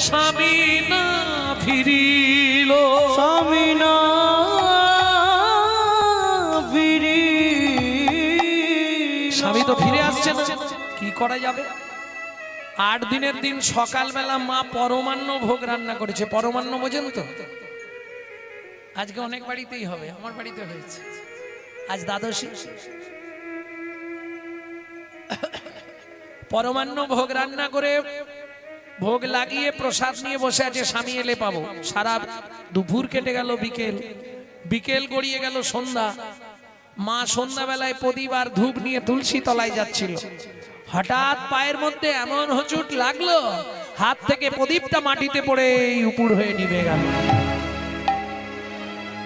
[SPEAKER 1] স্বামী না ফিরিল।
[SPEAKER 2] স্বামী না ফিরি,
[SPEAKER 1] স্বামী তো ফিরে আসছে না, কি করা যাবে? 8 দিনের দিন সকালবেলা মা পরমান্ন ভোগ রান্না করেছে। পরমান্ন বোঝেন তো? আজকে অনেক বাড়িতেই হবে, আমার বাড়িতে হয়েছে আজ দ্বাদশী। পরমান্ন ভোগ রান্না করে ভোগ লাগিয়ে প্রসাদ নিয়ে বসে আছে, স্বামী এলে পাবো। সারা দুপুর কেটে গেল, বিকেল, বিকেল গড়িয়ে গেল সন্ধ্যা। মা সন্ধ্যাবেলায় প্রদীপ আর ধূপ নিয়ে তুলসী তলায় যাচ্ছিল, হঠাৎ পায়ের মধ্যে এমন হোঁচট লাগলো, হাত থেকে প্রদীপটা মাটিতে পড়ে উপুড় হয়ে নিভে গেল।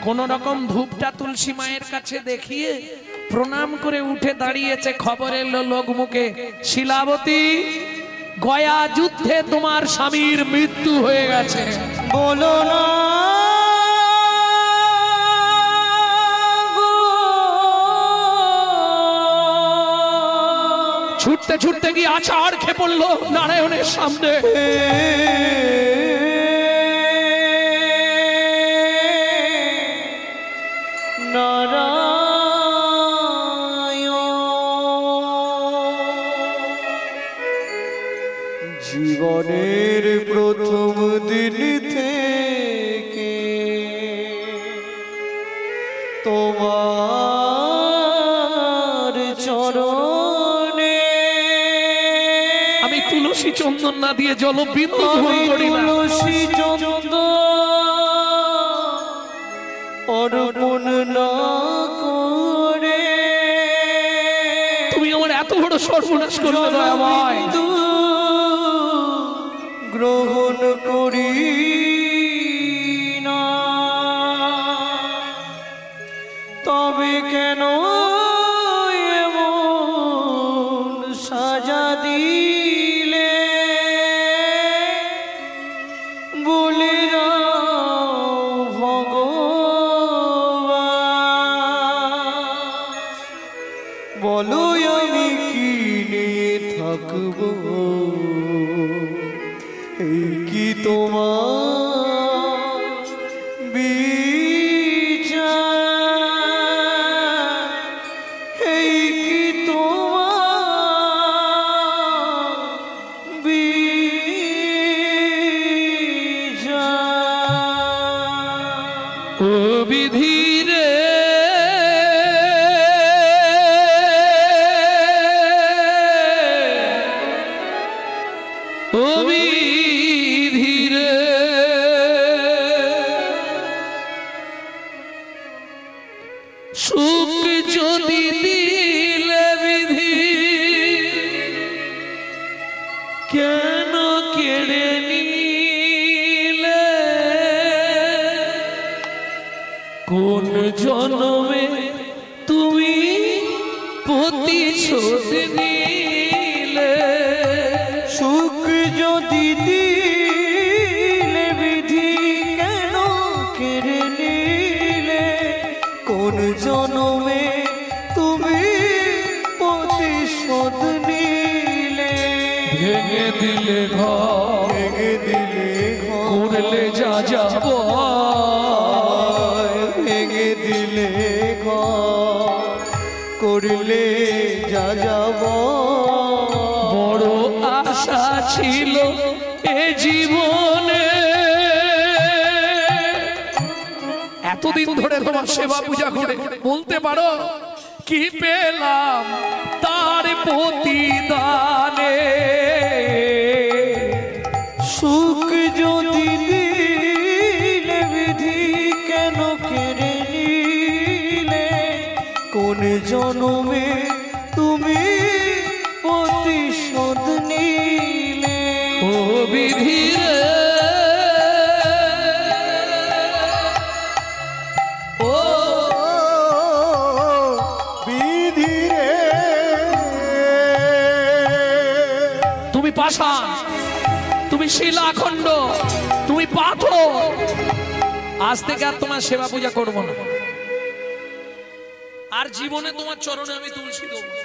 [SPEAKER 1] কোন রকম ধূপটা তুলসী মায়ের কাছে দেখিয়ে প্রণাম করে উঠে দাঁড়িয়েছে। খবর এলো লোক মুখে, শিলাবতী, গয়া যুদ্ধে তোমার স্বামীর মৃত্যু হয়ে গেছে।
[SPEAKER 2] বলো না
[SPEAKER 1] ছুটতে ছুটতে গিয়ে আছাড় খেয়ে পড়লো নারায়ণের সামনে।
[SPEAKER 2] জীবনের প্রথম দিন থেকে তোমার চরণে
[SPEAKER 1] আমি তুলসী চন্দন না দিয়ে জলবিন্দু গ্রহণ করি না।
[SPEAKER 2] তুলসী চন্দন অর্পণ না করে
[SPEAKER 1] তুমি আমার এত বড় সর্বনাশ করলে দয়াময়।
[SPEAKER 2] গ্রহণ করি না, তবে কেন এমন সাজা দিলে বলে দাও ভগবান, বলো আমি কি নিয়ে থাকবো, এই কি তোমার বিচার, এই কি তোমার বিচার।
[SPEAKER 1] ও বিধিরে ও বিধিরে সুখ যদি দিলে বিধি কেন কেড়ে নিলে, কোন জন্মে তুমি প্রতিশোধ নিলে,
[SPEAKER 2] সুখ যদি দিলে বিধি কেন কেড়ে নিলে, কোন জন্মে তুমি প্রতিশোধ নিলে,
[SPEAKER 1] ভেঙে দিলে ঘর
[SPEAKER 2] ভেঙে দিলে ঘর,
[SPEAKER 1] করে
[SPEAKER 3] করলে যা যাব
[SPEAKER 2] ভেঙে দিলে ঘর করলে যা যাব
[SPEAKER 3] বড় আশা ছিল এ জীবনে এতদিন ধরে তোমার সেবা পূজা করে বলতে পারো কি পেলাম তার প্রতিদানে
[SPEAKER 2] সুখ যদি দিলে বিধি কেন কেড়ে নিলে কোন জনমে তুমি প্রতিশোধ নিলে
[SPEAKER 3] ও বিধি রে
[SPEAKER 4] ও বিধি রে,
[SPEAKER 3] তুমি পাষাণ, তুমি শিলাখণ্ড, তুমি পাথর। আজ থেকে আর তোমার সেবা পূজা করব না, আর জীবনে তোমার চরণে আমি তুলসী দেব না।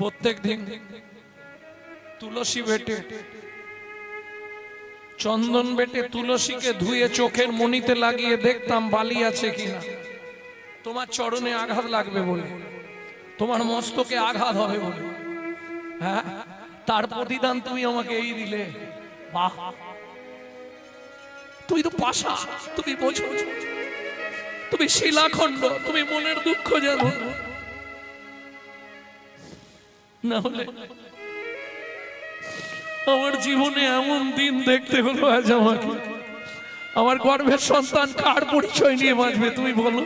[SPEAKER 3] প্রত্যেক দিন তুলসী বেটে চন্দন বেটে তুলসীকে ধুয়ে চোখের মণিতে লাগিয়ে দেখতাম বালি আছে কিনা। তোমার চরণে আঘাত লাগবে বলে, তোমার মস্তকে আঘাত হবে বলে, হ্যাঁ, তার প্রতিদান তুমি আমাকে এই দিলে। বাহ, তুমি তো পাশা, তুমি বোঝো, তুমি শিলাখণ্ড, তুমি মনের দুঃখ জানো না হলে আমার জীবনে এমন দিন দেখতে হলো আজ আমাকে। আমার গর্ভের সন্তান কার পরিচয় নিয়ে বাঁচবে তুমি বলো?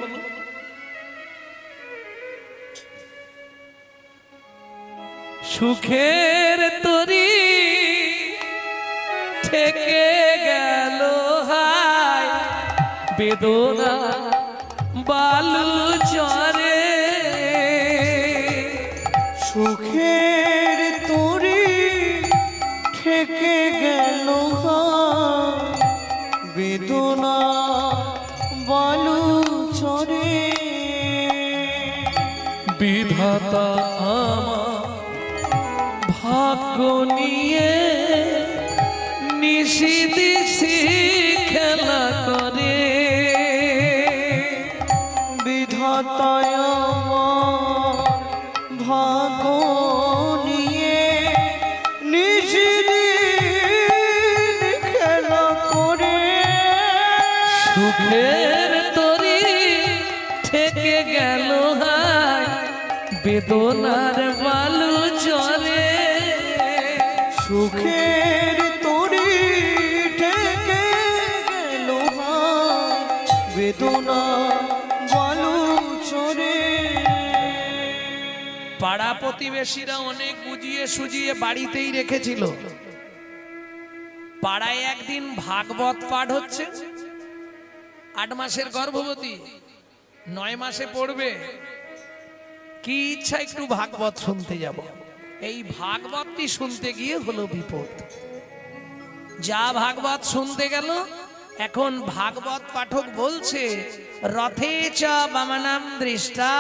[SPEAKER 3] সুখের তরি থেকে গেল হায় বেদনা বালু চরে
[SPEAKER 2] সুখের তরি থেকে গেল বেদনা বালু চরে
[SPEAKER 3] বিধাতা আমার ভাগ্য নিয়ে নিশিদিশি খেলা করে
[SPEAKER 2] বিধাতায় আমার ভাগ্য নিয়ে নিশিদিন খেলা করে
[SPEAKER 3] সুখের তরি থেকে গেল হায় বেদনার বালু চলে
[SPEAKER 2] সুখের তরি থেকে গেল বেদনা বালু চরে
[SPEAKER 3] পাড়া প্রতিবেশীরা অনেক বুঝিয়ে সুজিয়ে বাড়িতেই রেখেছিল। পাড়ায় একদিন ভাগবত পাঠ হচ্ছে, 8 মাসের গর্ভবতী 9 মাসে পড়বে, কি ইচ্ছা একটু ভাগবত শুনতে যাব। এই ভাগবতটি শুনতে গিয়ে হলো বিপদ। যা ভাগবত শুনতে গেল, এখন ভাগবত পাঠক বলছে রথে চ বামনাম দৃষ্টা,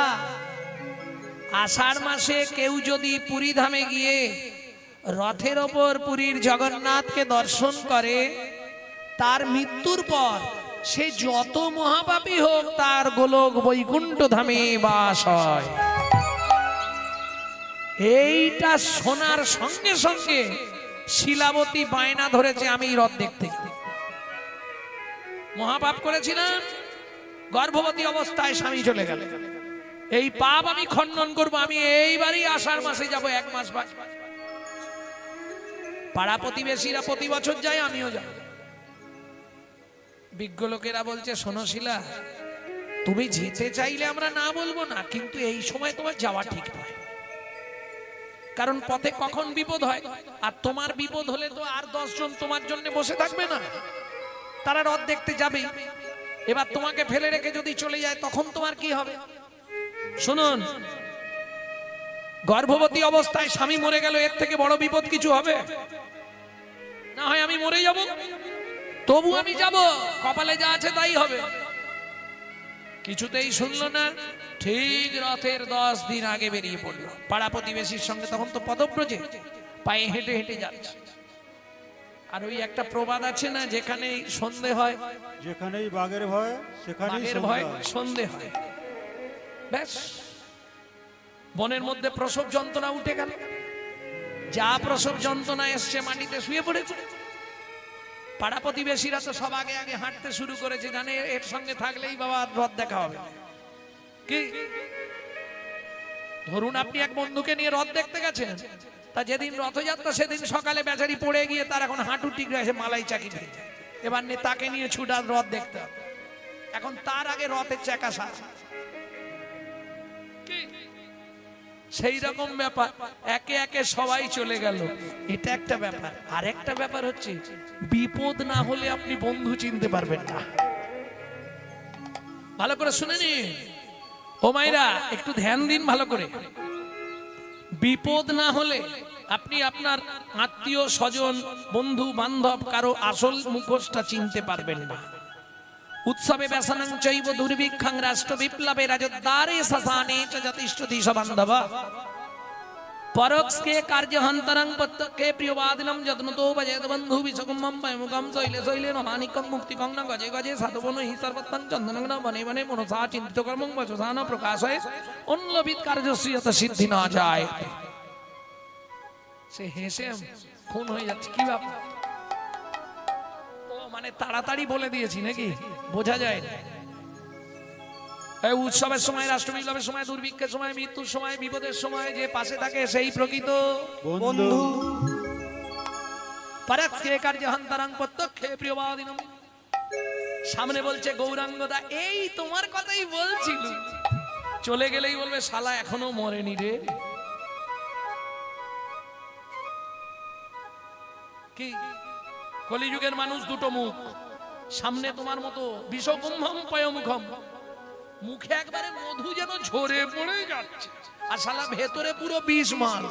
[SPEAKER 3] আষাঢ় মাসে কেউ যদি পুরী ধামে গিয়ে রথের ওপর পুরীর জগন্নাথকে দর্শন করে, তার মৃত্যুর পর সে যত মহাপাপী হোক তার গোলক বৈকুণ্ঠ ধামে বাস হয়। এইটা শোনার সঙ্গে সঙ্গে শিলাবতী বায়না ধরেছে আমি রথ দেখতে যাব। মহাপাপ করেছিলাম, গর্ভবতী অবস্থায় স্বামী চলে গেল, এই পাপ আমি খণ্ডন করব, আমি এইবারই আষাঢ় মাসে যাব, 1 মাস বাদ। পাড়া প্রতিবেশীরা প্রতি বছর যায়, আমিও যাব। বিজ্ঞ লোকেরা বলছে শোনো শিলা, তুমি যেতে চাইলে আমরা না বলবো না, কিন্তু এই সময় তোমার যাওয়া ঠিক নয়। কারণ পথে কখন বিপদ হয়, আর তোমার বিপদ হলে তো আর 10 জন তোমার জন্য বসে থাকবে না, তারা রথ দেখতে যাবে। এবার তোমাকে ফেলে রেখে যদি চলে যায় তখন তোমার কি হবে? শুনুন, গর্ভবতী অবস্থায় স্বামী মরে গেল, এর থেকে বড় বিপদ কিছু হবে? না হয় আমি মরে যাব, তবু আমি যাব, কপালে যা আছে তাই হবে। কিছুতেই শুনলো না। ঠিক রথের 10 দিন আগে বেরিয়ে পড়লো পাড়া প্রতিবেশীর সঙ্গে। তখন তো পদব্রজে পায়ে হেঁটে হেঁটে যাচ্ছে। আর ওই একটা প্রবাদ আছে না, যেখানেই সন্ধে হয়,
[SPEAKER 4] যেখানেই বাঘের ভয় সেখানেই
[SPEAKER 3] বাঘের ভয়
[SPEAKER 4] সন্ধ্যা।
[SPEAKER 3] সন্ধে হয়। ব্যাস, বনের মধ্যে প্রসব যন্ত্রণা উঠে গেল। যা প্রসব যন্ত্রণা এসছে মাটিতে শুয়ে পড়েছে। পাড়া প্রতিবেশীরা তো সব আগে আগে হাঁটতে শুরু করেছে, জানে এর সঙ্গে থাকলেই বাবা রথ দেখা হবে। কি ধরুন আপনি এক বন্ধুকে নিয়ে রথ দেখতে গেছেন, তা যেদিন রথযাত্রা সেদিন সকালে বেচারি পড়ে গিয়ে তার এখন হাঁটু টিকরে এসে মালাই চাকি দিয়ে এবার তাকে নিয়ে ছুটার রথ দেখতে হবে। এখন তার আগে রথের চাকা সারা। সেই রকম ব্যাপার, একে একে সবাই চলে গেল। এটা একটা ব্যাপার। আর একটা ব্যাপার হচ্ছে, বিপদ না হলে আপনি বন্ধু চিনতে পারবেন না। ভালো করে শুনে নিন ও মাইরা, একটু ধ্যান দিন ভালো করে। বিপদ না হলে আপনি আপনার আত্মীয় স্বজন বন্ধু বান্ধব কারো আসল মুখোশটা চিনতে পারবেন না। উৎসবে ব্যসনং চৈব দুর্ভিক্ষং রাষ্ট্র বিপ্লবে রাজদ্বারে শ্মশানে চ যতিষ্ঠতি সবান্ধব পরোক্ষে কার্যহন্তরং প্রত্যক্ষে প্রিয়বাদিনম যত্নতো ভজেত বন্ধু বিশ্বকুম্ভম মুখম শৈলে শৈলে নমানিকম মুক্তিকং ন গজে গজে সাধবন হি সর্বত্তং চন্দনং ন বনে বনে মনসা চিন্তিত কর্মং বচসান প্রকাশয়ে অন্লবিত কার্যস্য যত সিদ্ধি না যায়। সে হেসে খুন হয়ে যাচ্ছে। কি ব্যাপার? মানে তাড়াতাড়ি বলে দিয়েছি নাকি, বোঝা যায় না। উৎসবের সময়, রাষ্ট্র বিপ্লবের সময়, দুর্ভিক্ষের সময়, মৃত্যুর সময়, বিপদের সময় যে পাশে থাকে সেই প্রকৃত
[SPEAKER 4] বন্ধু।
[SPEAKER 3] পরোক্ষে কার্যহন্তরং প্রত্যক্ষে প্রিয়বাদিনম। সামনে বলছে গৌরাঙ্গদা, এই তোমার কথাই বলছিল। চলে গেলেই বলবে শালা এখনো মরেনি রে। কি কলিযুগের মানুষ দুটো মুখ, সামনে তোমার মতো বিষকুম্ভম পয়মুখম, মুখে একবারে মধু যেন ঝরে পড়ে যাচ্ছে, আর শালা ভেতরে পুরো বিষ মাল।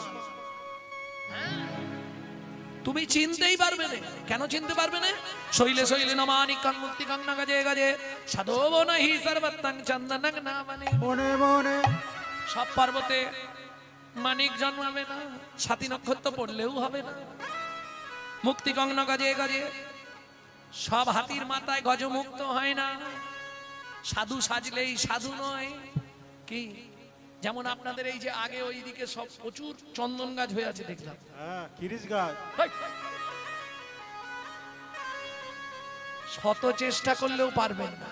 [SPEAKER 3] তুমি চিনতেই পারবে না। কেন চিনতে পারবে না? শৈলে শৈলে নমানিকং মুক্তিকং ন গজে গজে সাধবো নহি সর্বত্তং চন্দনং না মানে।
[SPEAKER 4] মনে মনে
[SPEAKER 3] সব পর্বতে মানিক জন্মাবে না, সাতী নক্ষত্র পড়লেও হবে না। মুক্তিকং ন গজে গজে, সব হাতির মাথায় গজমুক্ত হয় না। সাধু সাজলেই সাধু নয়। কি যেমন আপনাদের এই যে আগে ওইদিকে সব প্রচুর চন্দন গাছ হয়ে আছে দেখলাম।
[SPEAKER 4] হ্যাঁ, কিরিস গাছ।
[SPEAKER 3] শত চেষ্টা করলেও পারবেন না।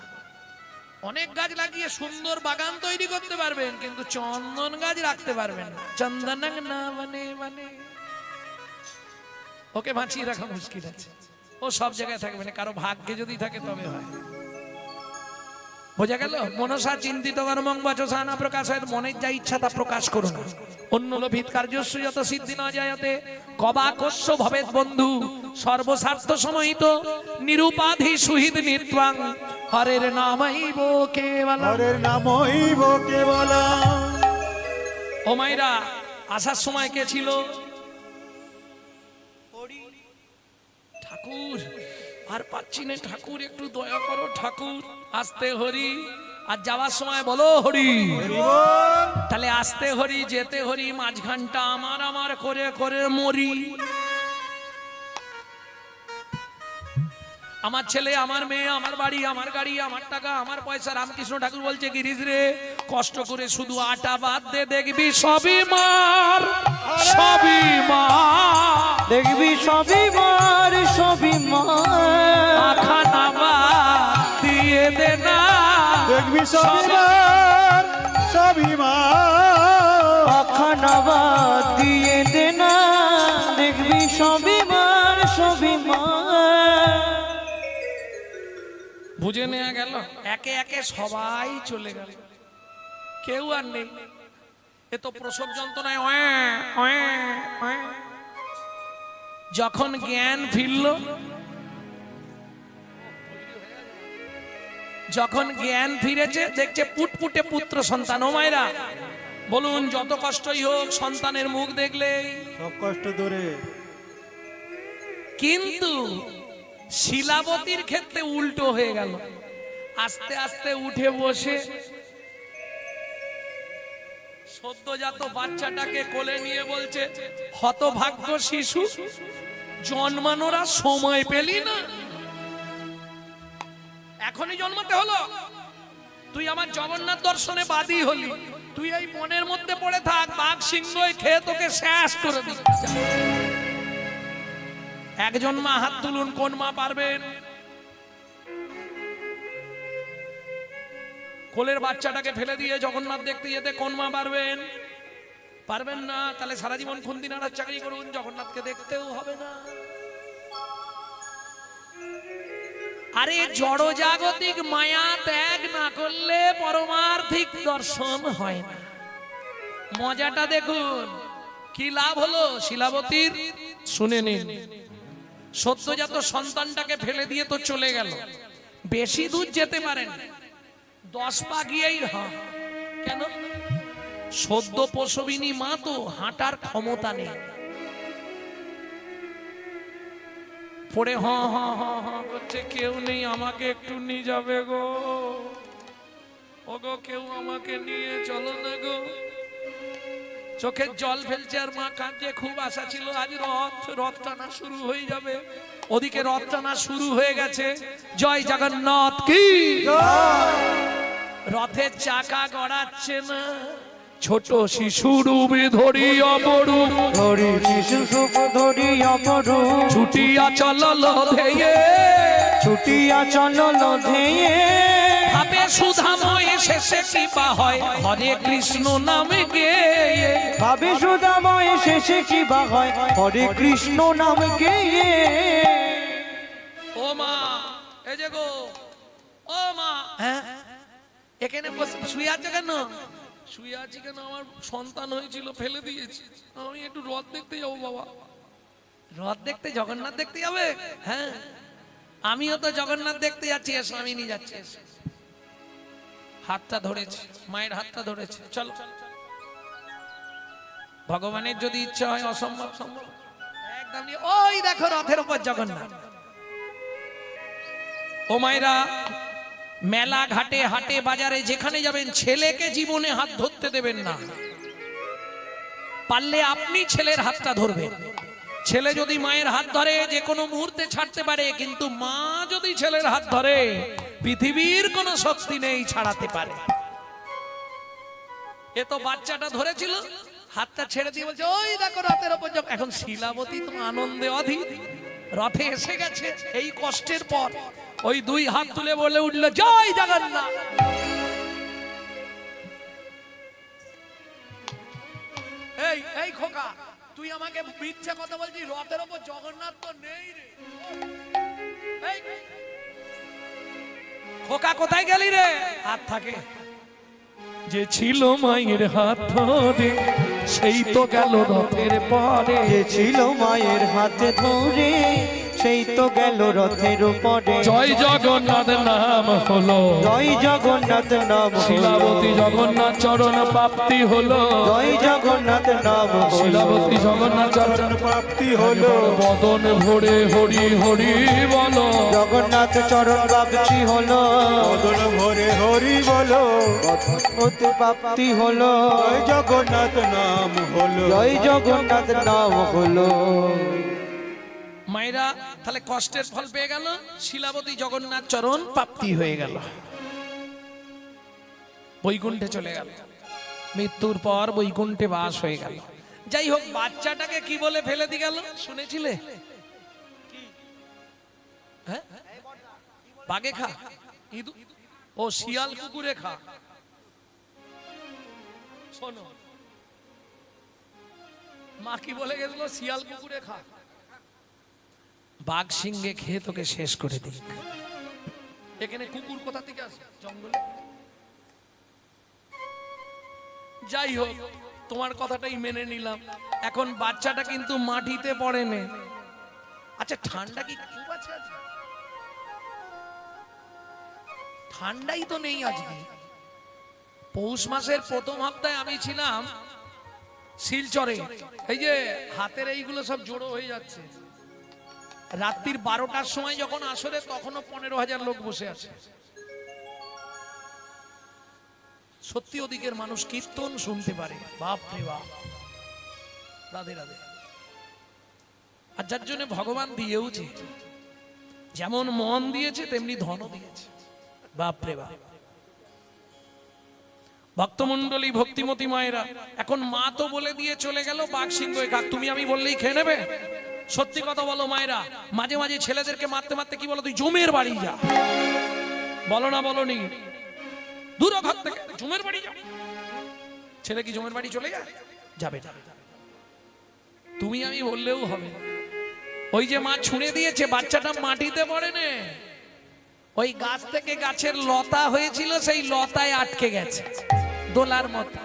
[SPEAKER 3] অনেক গাছ লাগিয়ে সুন্দর বাগান তৈরি করতে পারবেন, কিন্তু চন্দন গাছ রাখতে পারবেন না। চন্দন না মানে মানে ওকে বাঁচিয়ে রাখা মুশকিল আছে। ও সব জায়গায় থাকবে না, কারো ভাগ্যে যদি থাকে তবে হয়। বোঝা গেল? মনসা চিন্তিত কর্মং বচসা না প্রকাশয়েৎ, মনের যা ইচ্ছা তা প্রকাশ করুন। অন্য লোভিত কার্যস্য যত সিদ্ধি না যায়তে কবাকস্য ভবেৎ বন্ধু সর্বস্বার্থ সমহিত নিরুপাধি সুহৃদ নিত্বাং হরের নামইব কেবলম।
[SPEAKER 4] হরের নামইব কেবলম।
[SPEAKER 3] ও মাইরা, আসার সময় কে ছিল? ঠাকুর। আর পাচ্ছি না ঠাকুর, একটু দয়া করো ঠাকুর। আসতে হরি, আর যাওয়ার সময় বলো হরি। তাহলে আসতে হরি, যেতে হরি, মাঝখানটা আমার আমার করে করে মরি। আমার ছেলে, আমার মেয়ে, আমার বাড়ি, আমার গাড়ি, আমার টাকা, আমার পয়সা। রামকৃষ্ণ ঠাকুর বলছে, গিরিশ রে কষ্ট করে শুধু আটা বাদ দে, দেখবি সবই মার, সবই মার।
[SPEAKER 2] দেখবি সবই মার, সবই মার।
[SPEAKER 3] খানা বাদ দিয়ে দে না,
[SPEAKER 4] দেখবি সবই মার, সবই মার।
[SPEAKER 2] খানা বাদ দিয়ে দে না, দেখবি সবই মার, সবই মার।
[SPEAKER 3] বুঝে নেওয়া গেল। একে একে সবাই চলে গেল, কেউ আর নেই। এ তো প্রসব যন্ত্রণায় যখন জ্ঞান ফিরল, যখন জ্ঞান ফিরেছে, দেখছে পুটপুটে পুত্র সন্তান। ও মায়েরা বলুন, যত কষ্টই হোক সন্তানের মুখ দেখলেই
[SPEAKER 4] সব কষ্ট দূরে।
[SPEAKER 3] কিন্তু শিলাবতীর ক্ষেত্রে উল্টো হয়ে গেল। আস্তে আস্তে উঠে বসে সদ্যজাত বাচ্চাটাকে কোলে নিয়ে বলছে, হতভাগ্য শিশু, জন্মানোর আর সময় পেলি না, এখনই জন্মাতে হলো। তুই আমার জগন্নাথ দর্শনে বাদী হলি, তুই এই মনের মধ্যে পড়ে থাক, বাঘ সিংহ খেয়ে তোকে শেষ করে দিচ্ছে। একজন মা হাত তুলুন, কোন মা পারবেন? কোলের বাচ্চাটাকে ফেলে দিয়ে জগন্নাথ দেখতে যেতে কোন মা পারবেন? পারবেন না? তাহলে সারা জীবন খুন্দিনাড়ার চাকরি করুন, জগন্নাথকে দেখতেও হবে না। আরে জড় জাগতিক মায়া ত্যাগ না করলে পরমার্থিক দর্শন হয় না। মজাটা দেখুন, কি লাভ হলো শিলাবতীর? শুনে নিন। সদ্যজাত সন্তানটাকে ফেলে দিয়ে তো চলে গেল, বেশি দূর যেতে পারেন, 10 পা গিয়েই কেন? সদ্য প্রসবিনী মা তো হাঁটার ক্ষমতা নেই। পড়ে হ হ হ হ করছে, কেউ নেই, আমাকে একটু নিয়ে যাবে গো, ও গো কেউ আমাকে নিয়ে চলো না গো। চোখের জল ফেলছে আর মা কাঁদছে। খুব আশা ছিল আজ রথ টানা শুরু হয়ে যাবে। ওদিকে রথ টানা শুরু হয়ে গেছে। জয় জগন্নাথ কি। রথের চাকা গড়াচ্ছে না, ছোট শিশুর ধরি অপরু,
[SPEAKER 2] ধরি শিশু সুখ ধরি অপরু,
[SPEAKER 3] ছুটিয়া চলল ধেয়ে,
[SPEAKER 2] ছুটিয়া চলল ধেয়ে,
[SPEAKER 3] ভাবে সুধাময় শেষে কৃপা হয়, হরে কৃষ্ণ নামে গেয়ে।
[SPEAKER 2] ভাবে সুদাময় শেষে কি বা হয়, হরে কৃষ্ণ নাম গেয়ে।
[SPEAKER 3] ও মা, এই যে গো, ও মা, হ্যাঁ এখানে শুয়ে আছে কেন? শুয়ে আছি কেন? আমার সন্তান হয়েছিল, ফেলে দিয়েছি, আমি একটু রথ দেখতে যাবো বাবা। রথ দেখতে? জগন্নাথ দেখতে যাবে? হ্যাঁ, আমিও তো জগন্নাথ দেখতে যাচ্ছি, এসো আমি নিয়ে যাচ্ছি। হাতটা ধরেছে, মায়ের হাতটা ধরেছে, চলো। ভগবানের যদি ইচ্ছা হয় অসম্ভব সম্ভব একদম। ওই দেখো রথের উপর জগন্নাথ। ও মায়েরা, মেলা ঘাটে হাটে বাজারে যেখানে যাবেন, ছেলেকে জীবনে হাত ধরতে দেবেন না। পারলে আপনি ছেলের হাতটা ধরবেন। ছেলে যদি মায়ের হাত ধরে যে কোনো মুহূর্তে ছাড়তে পারে, কিন্তু মা যদি ছেলের হাত ধরে পৃথিবীর কোনো শক্তি নেই ছাড়াতে পারে। এ তো বাচ্চাটা ধরেছিল, হাতটা ছেড়ে দিয়ে বলছে, ওই দেখো রথের উপর। এখন শিলাবতী তো আনন্দে অধীর, রথে এসে গেছে। এই কষ্টের পর ওই 2 হাত তুলে বলে উঠল, জয় জগন্নাথ। এই এই খোকা, তুই আমাকে মিথ্যা কথা বলছিস, রথের উপর জগন্নাথ তো নেই রে। এই খোকা, কোথায় গেলি রে? হাত থাকে যে ছিল মায়ের হাত ধরে, সেই তো গেল রথের পরে।
[SPEAKER 2] যে ছিল মায়ের হাতে ধরে, সেই তো গেল রথের উপরে।
[SPEAKER 3] জয় জগন্নাথ নাম হলো,
[SPEAKER 2] জয় জগন্নাথ নাম হলো,
[SPEAKER 3] শিলাবতী জগন্নাথ চরণ প্রাপ্তি হলো।
[SPEAKER 2] জয় জগন্নাথ নাম হলো,
[SPEAKER 3] শিলাবতী জগন্নাথ চরণ
[SPEAKER 4] প্রাপ্তি হলো।
[SPEAKER 3] বদন ভরে হরি হরি বলো।
[SPEAKER 2] জগন্নাথ চরণ প্রাপ্তি হলো,
[SPEAKER 4] বদন ভরে হরি বলো।
[SPEAKER 2] অতি প্রাপ্তি হলো,
[SPEAKER 4] জয় জগন্নাথ নাম হলো।
[SPEAKER 2] জয় জগন্নাথ নাম হলো।
[SPEAKER 3] মায়েরা, তাহলে কষ্টের ফল পেয়ে গেল, শিলাবতী জগন্নাথ চরণ প্রাপ্তি হয়ে গেল, বৈকুণ্ঠে চলে গেল। মৃত্যুর পর বৈকুণ্ঠে বাস হয়ে গেল। যাই হোক, বাচ্চাটাকে কি বলে ফেলে দিয়ে গেল শুনেছিলে? হ্যাঁ, বাঘে খা, ইঁদুর ও শিয়াল কুকুরে খা। শোনো, মা কি বলে গেছিল? শিয়াল কুকুরে খা, বাঘ সিংহে খেয়ে তোকে শেষ করে দিক। এখানে কুকুর কোথা থেকে আসে? জঙ্গলে। যাই হোক, তোমার কথাটাই মেনে নিলাম। এখন বাচ্চাটা কিন্তু মাটিতে পড়ে নে। আচ্ছা, ঠান্ডা কি খুব আছে আজকে? ঠান্ডাই তো নেই আজকে। পৌষ মাসের প্রথম সপ্তাহে আমি ছিলাম শিলচরে। এই যে হাতের এইগুলো সব জড়ো হয়ে যাচ্ছে, রাত্রির 12টার সময় যখন আসরে তখনও 15,000 লোক বসে আছে। সত্যি ওদিকের মানুষ কীর্তন শুনতে পারে, বাপ রে বাপ, রাধে রাধে। আর যার জন্য ভগবান দিয়েওছে, যেমন মন দিয়েছে তেমনি ধনও দিয়েছে, বাপ রে বাপ। ভক্তমণ্ডলী, ভক্তিমতী মায়েরা, এখন মা তো বলে দিয়ে চলে গেল বাঘ সিংহ কাক, তুমি আমি বললেই খেয়ে নেবে? সত্যি কথা বলো মায়েরা, মাঝে মাঝে ছেলেদেরকে মারতে মারতে কি বলো, তুই জমের বাড়ি যা, বলো না বলনি? দূর ঘর থেকে জমের বাড়ি যা। ছেলে কি জমের বাড়ি চলে যায়? যাবে না। তুমি আমি বললেও হবে। ওই যে মা ছুঁড়ে দিয়েছে, বাচ্চাটা মাটিতে পড়ে নে, ওই গাছ থেকে গাছের লতা হয়েছিল, সেই লতায় আটকে গেছে দোলার মতো।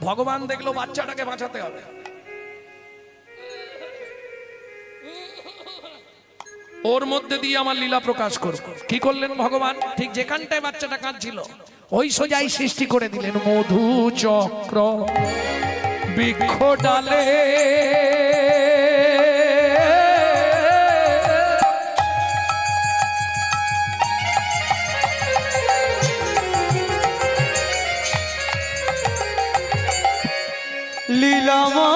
[SPEAKER 3] ভগবান দেখলো বাচ্চাটাকে বাঁচাতে হবে, ওর মধ্যে দিয়ে আমার লীলা প্রকাশ করব। কি করলেন ভগবান? ঠিক যেখানটায় বাচ্চাটা কাঁদছিল ওই সোজাই সৃষ্টি করে দিলেন মধু চক্র বৃক্ষ ডালে।
[SPEAKER 2] লীলামা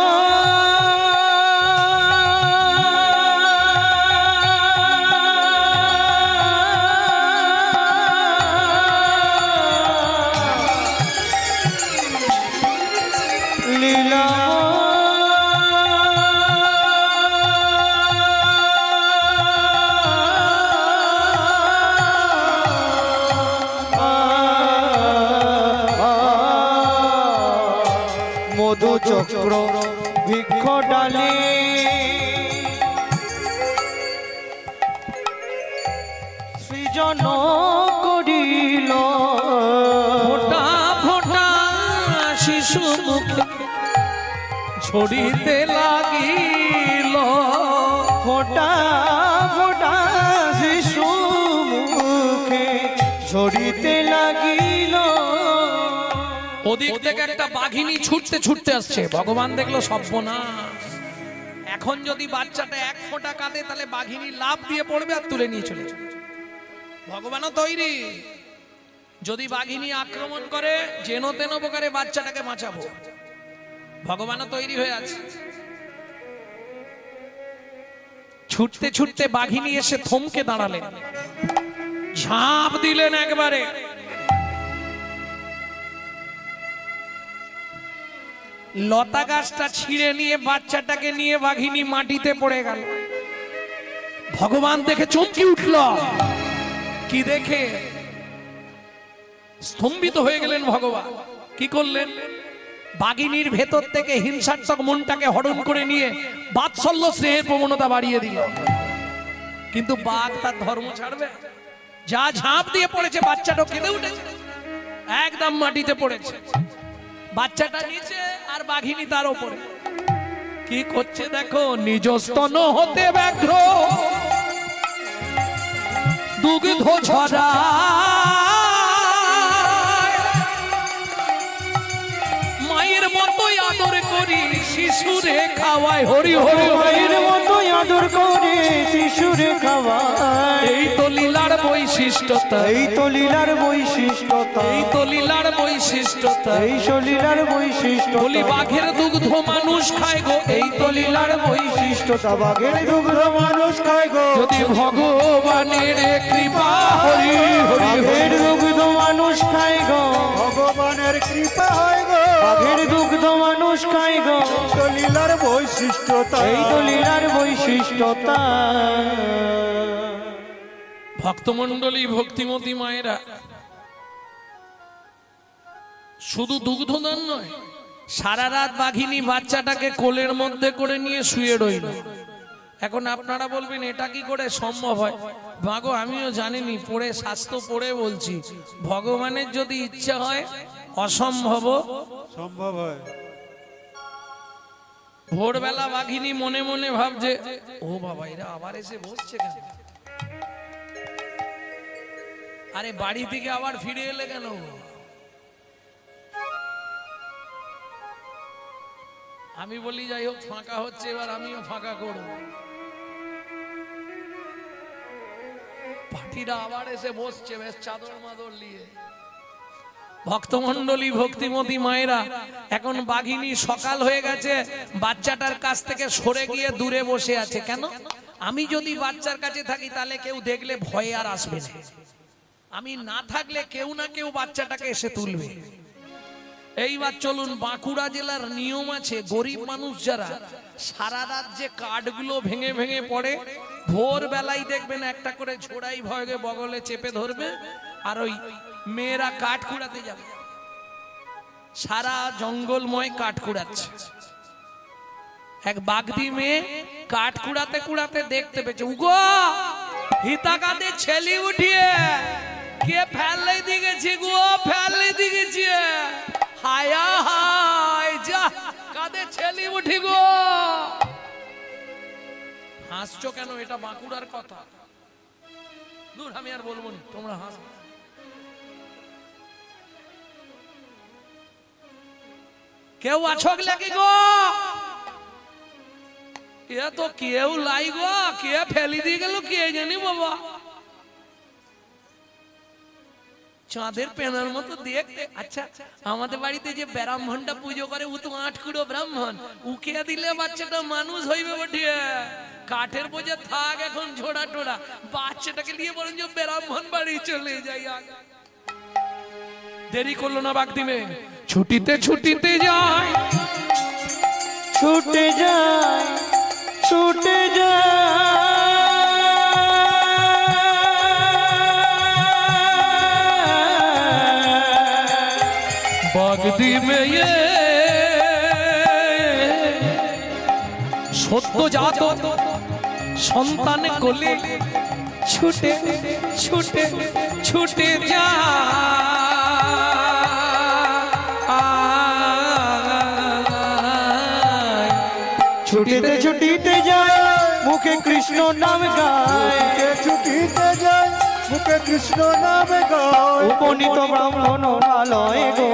[SPEAKER 2] মধু চক্র বৃক্ষ ডালে সৃজন করিল
[SPEAKER 3] ফোঁটা ফোঁটা শিশু মুখে ছড়িতে লাগিল,
[SPEAKER 2] ফোঁটা ফোঁটা শিশু মুখে ঝরিতে লাগিল।
[SPEAKER 3] ওদিক থেকে একটা বাঘিনী ছুটতে ছুটতে আসছে, ভগবান দেখলো সর্বনাশ, এখন যদি বাচ্চাটা এক ফোঁটা কাঁদে তাহলে বাঘিনী লাফ দিয়ে পড়বে আর তুলে নিয়ে চলে যাবে। ভগবানও তৈরি, যদি বাঘিনী আক্রমণ করে যেন তেন প্রকারে বাচ্চাটাকে বাঁচাবো, ভগবানও তৈরি হয়ে আছে। ছুটতে ছুটতে বাঘিনী এসে থমকে দাঁড়ালেন, ঝাঁপ দিলেন একবারে, লতা গাছটা ছিঁড়ে নিয়ে বাচ্চাটাকে নিয়ে বাঘিনী মাটিতে পড়ে গেল। ভগবান দেখে চমকে উঠল, কি দেখে স্তম্ভিত হয়ে গেলেন ভগবান। কি করলেন? বাঘিনীর ভেতর থেকে হিংসাত্মক মনটাকে হরণ করে নিয়ে বাৎসল্য স্নেহের প্রবণতা বাড়িয়ে দিল। কিন্তু বাঘ তার ধর্ম ছাড়বে? যা ঝাঁপ দিয়ে পড়েছে, বাচ্চাটা কেঁদে উঠেছে, একদম মাটিতে পড়েছে, বাচ্চাটা নিচে আর বাঘিনী তার উপরে। কি করছে দেখো, নিজ স্তন হতে ব্যাঘ্র দুগ্ধ ঝরা, মায়ের মতোই আদর করি শিশুরে খাওয়ায়, হরি হরি
[SPEAKER 2] মায়ের মতো আদর করে শিশুরে খাওয়ায়।
[SPEAKER 3] এই তো লীলার বৈশিষ্ট্যতা,
[SPEAKER 2] এই তো লীলার বৈশিষ্ট্যতা,
[SPEAKER 3] এই তো লীলার বৈশিষ্ট্যতা।
[SPEAKER 2] এই লীলার বৈশিষ্ট্য।
[SPEAKER 3] বলি বাঘের দুগ্ধ মানুষ খায় গো, এই তো লীলার বৈশিষ্ট্যতা।
[SPEAKER 2] বাঘের দুগ্ধ মানুষ খায় গো,
[SPEAKER 3] যদি ভগবানের কৃপা, হরি হরি
[SPEAKER 2] বাঘের দুগ্ধ মানুষ খায় গো,
[SPEAKER 4] ভগবানের কৃপা হয় গো,
[SPEAKER 2] বাঘের দুগ্ধ মানুষ খায় গো।
[SPEAKER 4] তো লীলার বৈশিষ্ট্যতা,
[SPEAKER 2] এই তো লীলার বৈশিষ্ট্যতা।
[SPEAKER 3] ভক্তমণ্ডলী, ভক্তিমতী মায়েরা, শুধু দুগ্ধদান নয়, সারা রাত বাঘিনী বাচ্চাটাকে কোলের মধ্যে করে নিয়ে শুয়ে রইল। এখন আপনারা বলবেন এটা কি করে সম্ভব হয়? মাগো আমিও জানিনি, পড়ে শাস্ত্র পড়ে বলছি, ভগবানের যদি ইচ্ছা হয় অসম্ভব
[SPEAKER 4] সম্ভব হয়।
[SPEAKER 3] ভোরবেলা বাঘিনী মনে মনে ভাবছে, ও বাবা এরা আবার এসে বসছে কেন? আরে বাড়ি থেকে আবার ফিরে এলে কেন? আমি বলি যাই হোক ফাঁকা হচ্ছে, এবার আমিও ফাঁকা করব। পার্টিরা আবার এসে বসছে বেশ চাদর মাদর নিয়ে। ভক্তমণ্ডলী ভক্তিমতী মায়েরা, এখন বাঘিনী সকাল হয়ে গেছে, বাচ্চাটার কাছ থেকে সরে গিয়ে দূরে বসে আছে। কেন? আমি যদি বাচ্চার কাছে থাকি তাহলে কেউ দেখলে ভয়ে আর আসবে না, আমি না থাকলে কেউ না কেউ বাচ্চাটাকে এসে তুলবে। এইবার চলুন, বাঁকুড়া জেলার নিয়ম আছে, গরিব মানুষ যারা সারা রাত যে কাঠগুলো ভেঙে ভেঙে পড়ে, ভোর বেলায় দেখবেন একটা করে ঝোড়াই ভয়ে বগলে চেপে ধরবে, আর ওই মেয়েরা কাঠ কুড়াতে যাবে। সারা জঙ্গলময় কাঠ কুড়াচ্ছে। এক বাগদি মেয়ে কাঠ কুড়াতে কুড়াতে দেখতে পেয়েছে, উগো হিতা কাঁধে ছেলে উঠিয়ে কে ফেললে দিয়েছি গো, ফেললে দিয়েছি, হায়া হায় যা কাঁধে ছেলে উঠি গো। হাসছো কেন? এটা বাঁকুড়ার কথা। দূর, আমি আর বলবো না, তোমরা হাসো। কেউ আছো নাকি গো? এ তো কেউ লাই গো, কে ফেলি দিয়ে গেল কে জানি বাবা। চাঁদের পেনার মতো দেখতে। আচ্ছা, আমাদের বাড়িতে যে ব্রাহ্মণটা পুজো করে ও তো 8 কুড়ো ব্রাহ্মণ, উকে দিলে বাচ্চাটা মানুষ হইবে বটে। কাঠের বোঝা থাক এখন ঝোড়া টোড়া, বাচ্চাটাকে নিয়ে বলেন যে ব্রাহ্মণ বাড়ি চলে যাই। দেরি করলো না বাগদিমে, ছুটিতে ছুটিতে যায়,
[SPEAKER 2] ছুটে যায়, ছুটে যায়।
[SPEAKER 3] বাগদিমে সত্য জাত সন্তান কোলে ছুটে ছুটে ছুটে যায়,
[SPEAKER 2] ছুটিতে ছুটিতে যায়, মুখে কৃষ্ণ নাম গায়,
[SPEAKER 4] ছুটিতে যায়, মুখে কৃষ্ণ নাম গায়।
[SPEAKER 2] উপনীত ব্রাহ্মণ আলয় গো,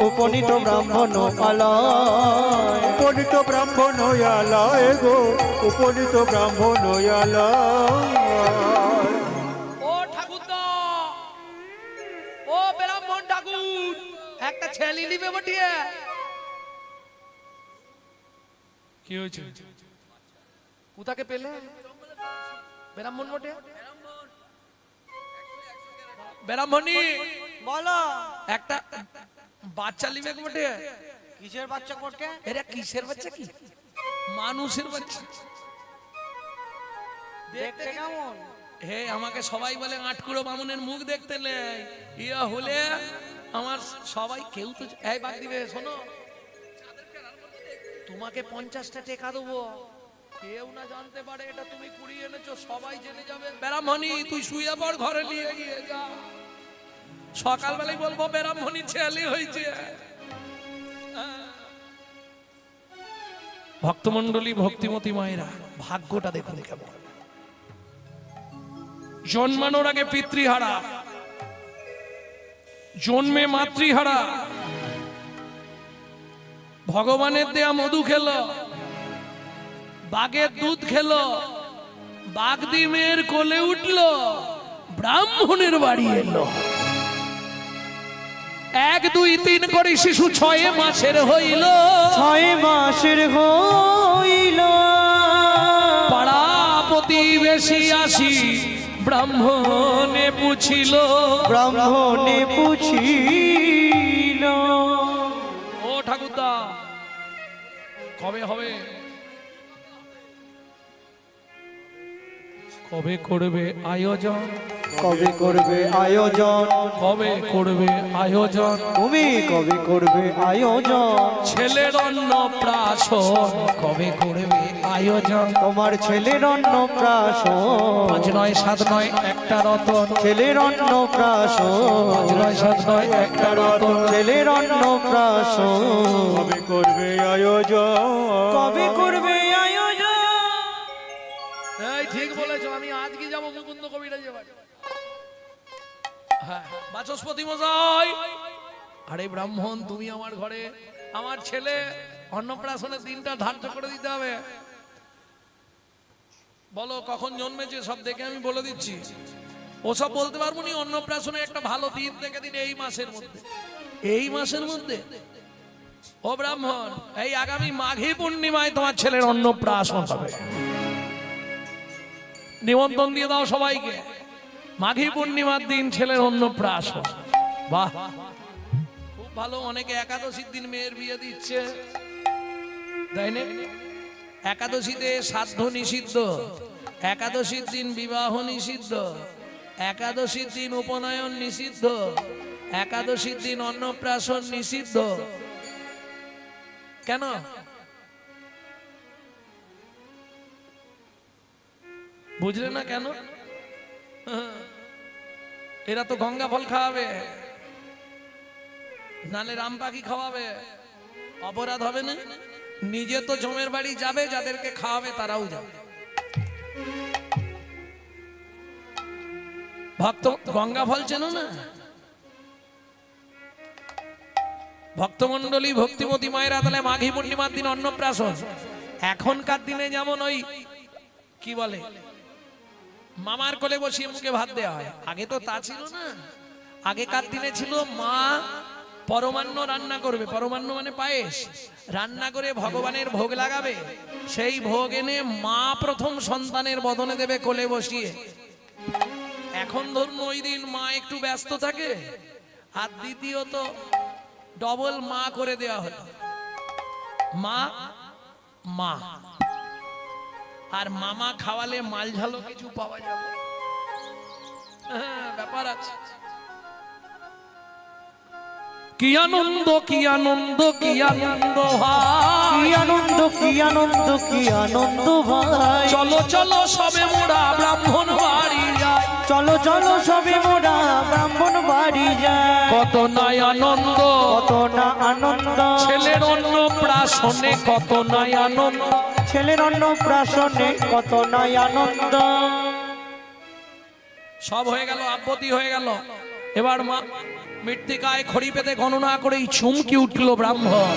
[SPEAKER 2] উপনীত ব্রাহ্মণ আলয়।
[SPEAKER 4] উপনীত ব্রাহ্মণ আলয় গো, উপনীত ব্রাহ্মণ আলয়।
[SPEAKER 3] ও ঠাকুরদা, ও ব্রাহ্মণ ঠাকুর, একটা ছেলে নিবে বটিয়ে। কি হয়েছে? কোথাকে পেলে? ব্রাহ্মণ বটে, ব্রাহ্মণী
[SPEAKER 2] বলো,
[SPEAKER 3] একটা বাচ্চা নিবে বটে।
[SPEAKER 2] কিসের বাচ্চা করতে?
[SPEAKER 3] এরা কিসের বাচ্চা? কি মানুষের বাচ্চা?
[SPEAKER 2] দেখতে কেমন?
[SPEAKER 3] হে, আমাকে সবাই বলে 8 কুড়ো বামুনের মুখ দেখতে নেই, ইয়া হলে আমার সবাই কেউ তো এই বাদ দিবে। শোনো, তোমাকে 50টা টাকা দেবো, কেউ না জানতে পারে এটা তুমি কুড়িয়ে এনেছো, সবাই জেনে যাবে। ব্রাহ্মণী তুই শুয়ে পড়, ঘরে নিয়ে গিয়ে যা, সকালবেলায় বলবো ব্রাহ্মণী ছেলে হয়েছে। ভক্তমণ্ডলী ভক্তিমতী মায়েরা, ভাগ্যটা দেখুন কেমন। জন্মানোর আগে পিতৃহারা, জন্মে মাতৃহারা, ভগবানের দেয়া মধু খেলো, বাঘের দুধ খেলো, বাগদি মেয়ের কোলে উঠলো, ব্রাহ্মণের বাড়ি এলো। 1 2 3 করে শিশু 6 মাসের হইল,
[SPEAKER 2] 6 মাসের হইল।
[SPEAKER 3] পাড়া প্রতিবেশী আসি ব্রাহ্মণে পুছিল,
[SPEAKER 2] ব্রাহ্মণে পুছিল।
[SPEAKER 3] ও ঠাকুরদা কবে হবে? কবে করবে আয়োজন?
[SPEAKER 2] কবে করবে আয়োজন?
[SPEAKER 3] কবে করবে আয়োজন?
[SPEAKER 2] তুমি কবে করবে আয়োজন?
[SPEAKER 3] ছেলের অন্নপ্রাশন কবে করবে আয়োজন?
[SPEAKER 2] তোমার ছেলের অন্নপ্রাশন।
[SPEAKER 3] 5 9 7 9 একটা রতন,
[SPEAKER 2] ছেলের অন্নপ্রাশন।
[SPEAKER 3] 5 9 7 9 একটা রতন,
[SPEAKER 2] ছেলের অন্নপ্রাশন।
[SPEAKER 4] কবে করবে আয়োজন?
[SPEAKER 2] কবে করবে আয়োজন?
[SPEAKER 3] এই ঠিক বলেছো, আমি আজকে যাব মুকুন্দ কবিরাজের বাড়ি। হ্যাঁ, বাচস্পতি মশাই, আরে ব্রাহ্মণ তুমি আমার ঘরে, আমার ছেলে অন্নপ্রাশনের দিনটা ধার্য করে দিতে হবে। বলো কখন জন্মেছে সব দেখে আমি বলে দিচ্ছি। ওসব বলতে পারবো নি। অন্নপ্রাশনের একটা ভালো দিন দেখে দিন এই মাসের মধ্যে। এই মাসের মধ্যে ও ব্রাহ্মণ, এই আগামী মাঘী পূর্ণিমায় তোমার ছেলের অন্নপ্রাশন হবে। নিমন্ত্রণ দিয়ে দাও সবাইকে। মাঘী পূর্ণিমার দিন ছেলের অন্নপ্রাশন। বাহ, খুব ভালো। অনেকে একাদশীর দিন মেয়ের বিয়ে দিচ্ছে, তাই না? একাদশীতে শ্রাদ্ধ নিষিদ্ধ, একাদশীর দিন বিবাহ নিষিদ্ধ, একাদশীর দিন উপনয়ন নিষিদ্ধ, একাদশীর দিন অন্নপ্রাশন নিষিদ্ধ। কেন? বুঝলে না কেন? এরা তো গঙ্গা ফল খাওয়াবে, নালে রাম পাখি খাওয়াবে, অপরাধ হবে না? নিজে তো জমের বাড়ি যাবে, যাদেরকে খাওয়াবে তারাও যাবে। ভক্ত গঙ্গা ফল চেনো না? ভক্তমন্ডলী ভক্তিমতী মায়েরা, তাহলে মাঘী পূর্ণিমার দিন অন্নপ্রাশন। এখনকার দিনে যেমন ওই কি বলে মামার কোলে বসিয়ে মুখে ভাত দেওয়া হয়, আগে তো তা ছিল না। আগেকার দিনে ছিল মা পরমান্ন রান্না করবে, পরমান্ন মানে পায়েস, রান্না করে ভগবানের ভোগ লাগাবে। সেই ভোগ এনে মা প্রথম সন্তানের বদনে দেবে কোলে বসিয়ে। এখন ধরুন ওই দিন মা একটু ব্যস্ত থাকে, আর দ্বিতীয়ত ডবল মা করে দেওয়া হলো। মা মা আর মামা খাওয়ালে মাল ঝালো কিছু পাওয়া যাবে। ব্যাপার আছে। কি আনন্দ, কি আনন্দ, কি আনন্দ ভাই,
[SPEAKER 2] কি আনন্দ, কি আনন্দ, কি আনন্দ ভাই।
[SPEAKER 3] চলো চলো সবে মোরা ব্রাহ্মণ বাড়ি যাই,
[SPEAKER 2] চলো চলো সবে মোরা ব্রাহ্মণ বাড়ি যায়।
[SPEAKER 3] কত নাই আনন্দ,
[SPEAKER 2] কত না আনন্দ,
[SPEAKER 3] ছেলের অন্নপ্রাশনে কত নাই আনন্দ।
[SPEAKER 2] ছেলের অন্নপ্রাশনে কত নাই আনন্দ।
[SPEAKER 3] সব হয়ে গেল, আব্বতি হয়ে গেল। এবার মা মৃত্তিকায় খড়ি পেতে গণনা করেই চমকি উঠল ব্রাহ্মণ।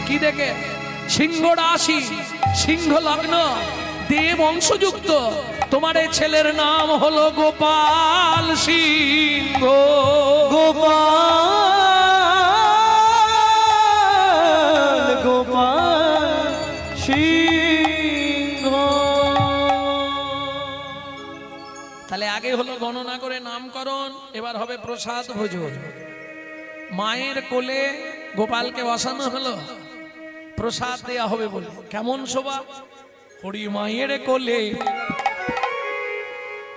[SPEAKER 3] কি দেখে? সিংহ রাশি, সিংহ লগ্ন, দেব অংশযুক্ত। তোমার এই ছেলের নাম হলো গোপাল সিংহ।
[SPEAKER 2] গোপাল, গোপাল সিংহ।
[SPEAKER 3] তাহলে আগে হলো গণনা করে নামকরণ, এবার হবে প্রসাদ ভোজন। মায়ের কোলে গোপালকে বসানো হলো, প্রসাদ দেয়া হবে বলে। কেমন শোভা! হরি মায়ের কোলে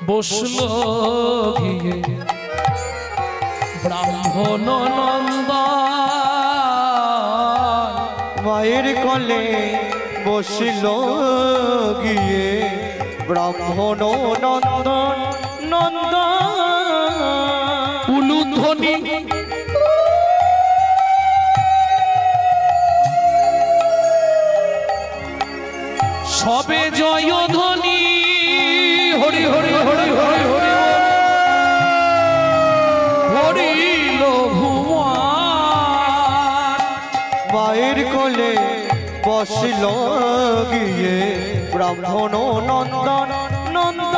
[SPEAKER 3] বসলো গিয়ে ব্রাহ্মণ নন্দন।
[SPEAKER 2] মায়ের কোলে বসিল গিয়ে ব্রাহ্মণ নন্দন নন্দন।
[SPEAKER 3] উলুধ্বনি সবে জয় ধ্বনি, হরি হরি হরি হরি হরি হরিল ভুবন।
[SPEAKER 2] মায়ের কোলে বসিল গিয়ে ব্রাহ্মণ নন্দন নন্দন।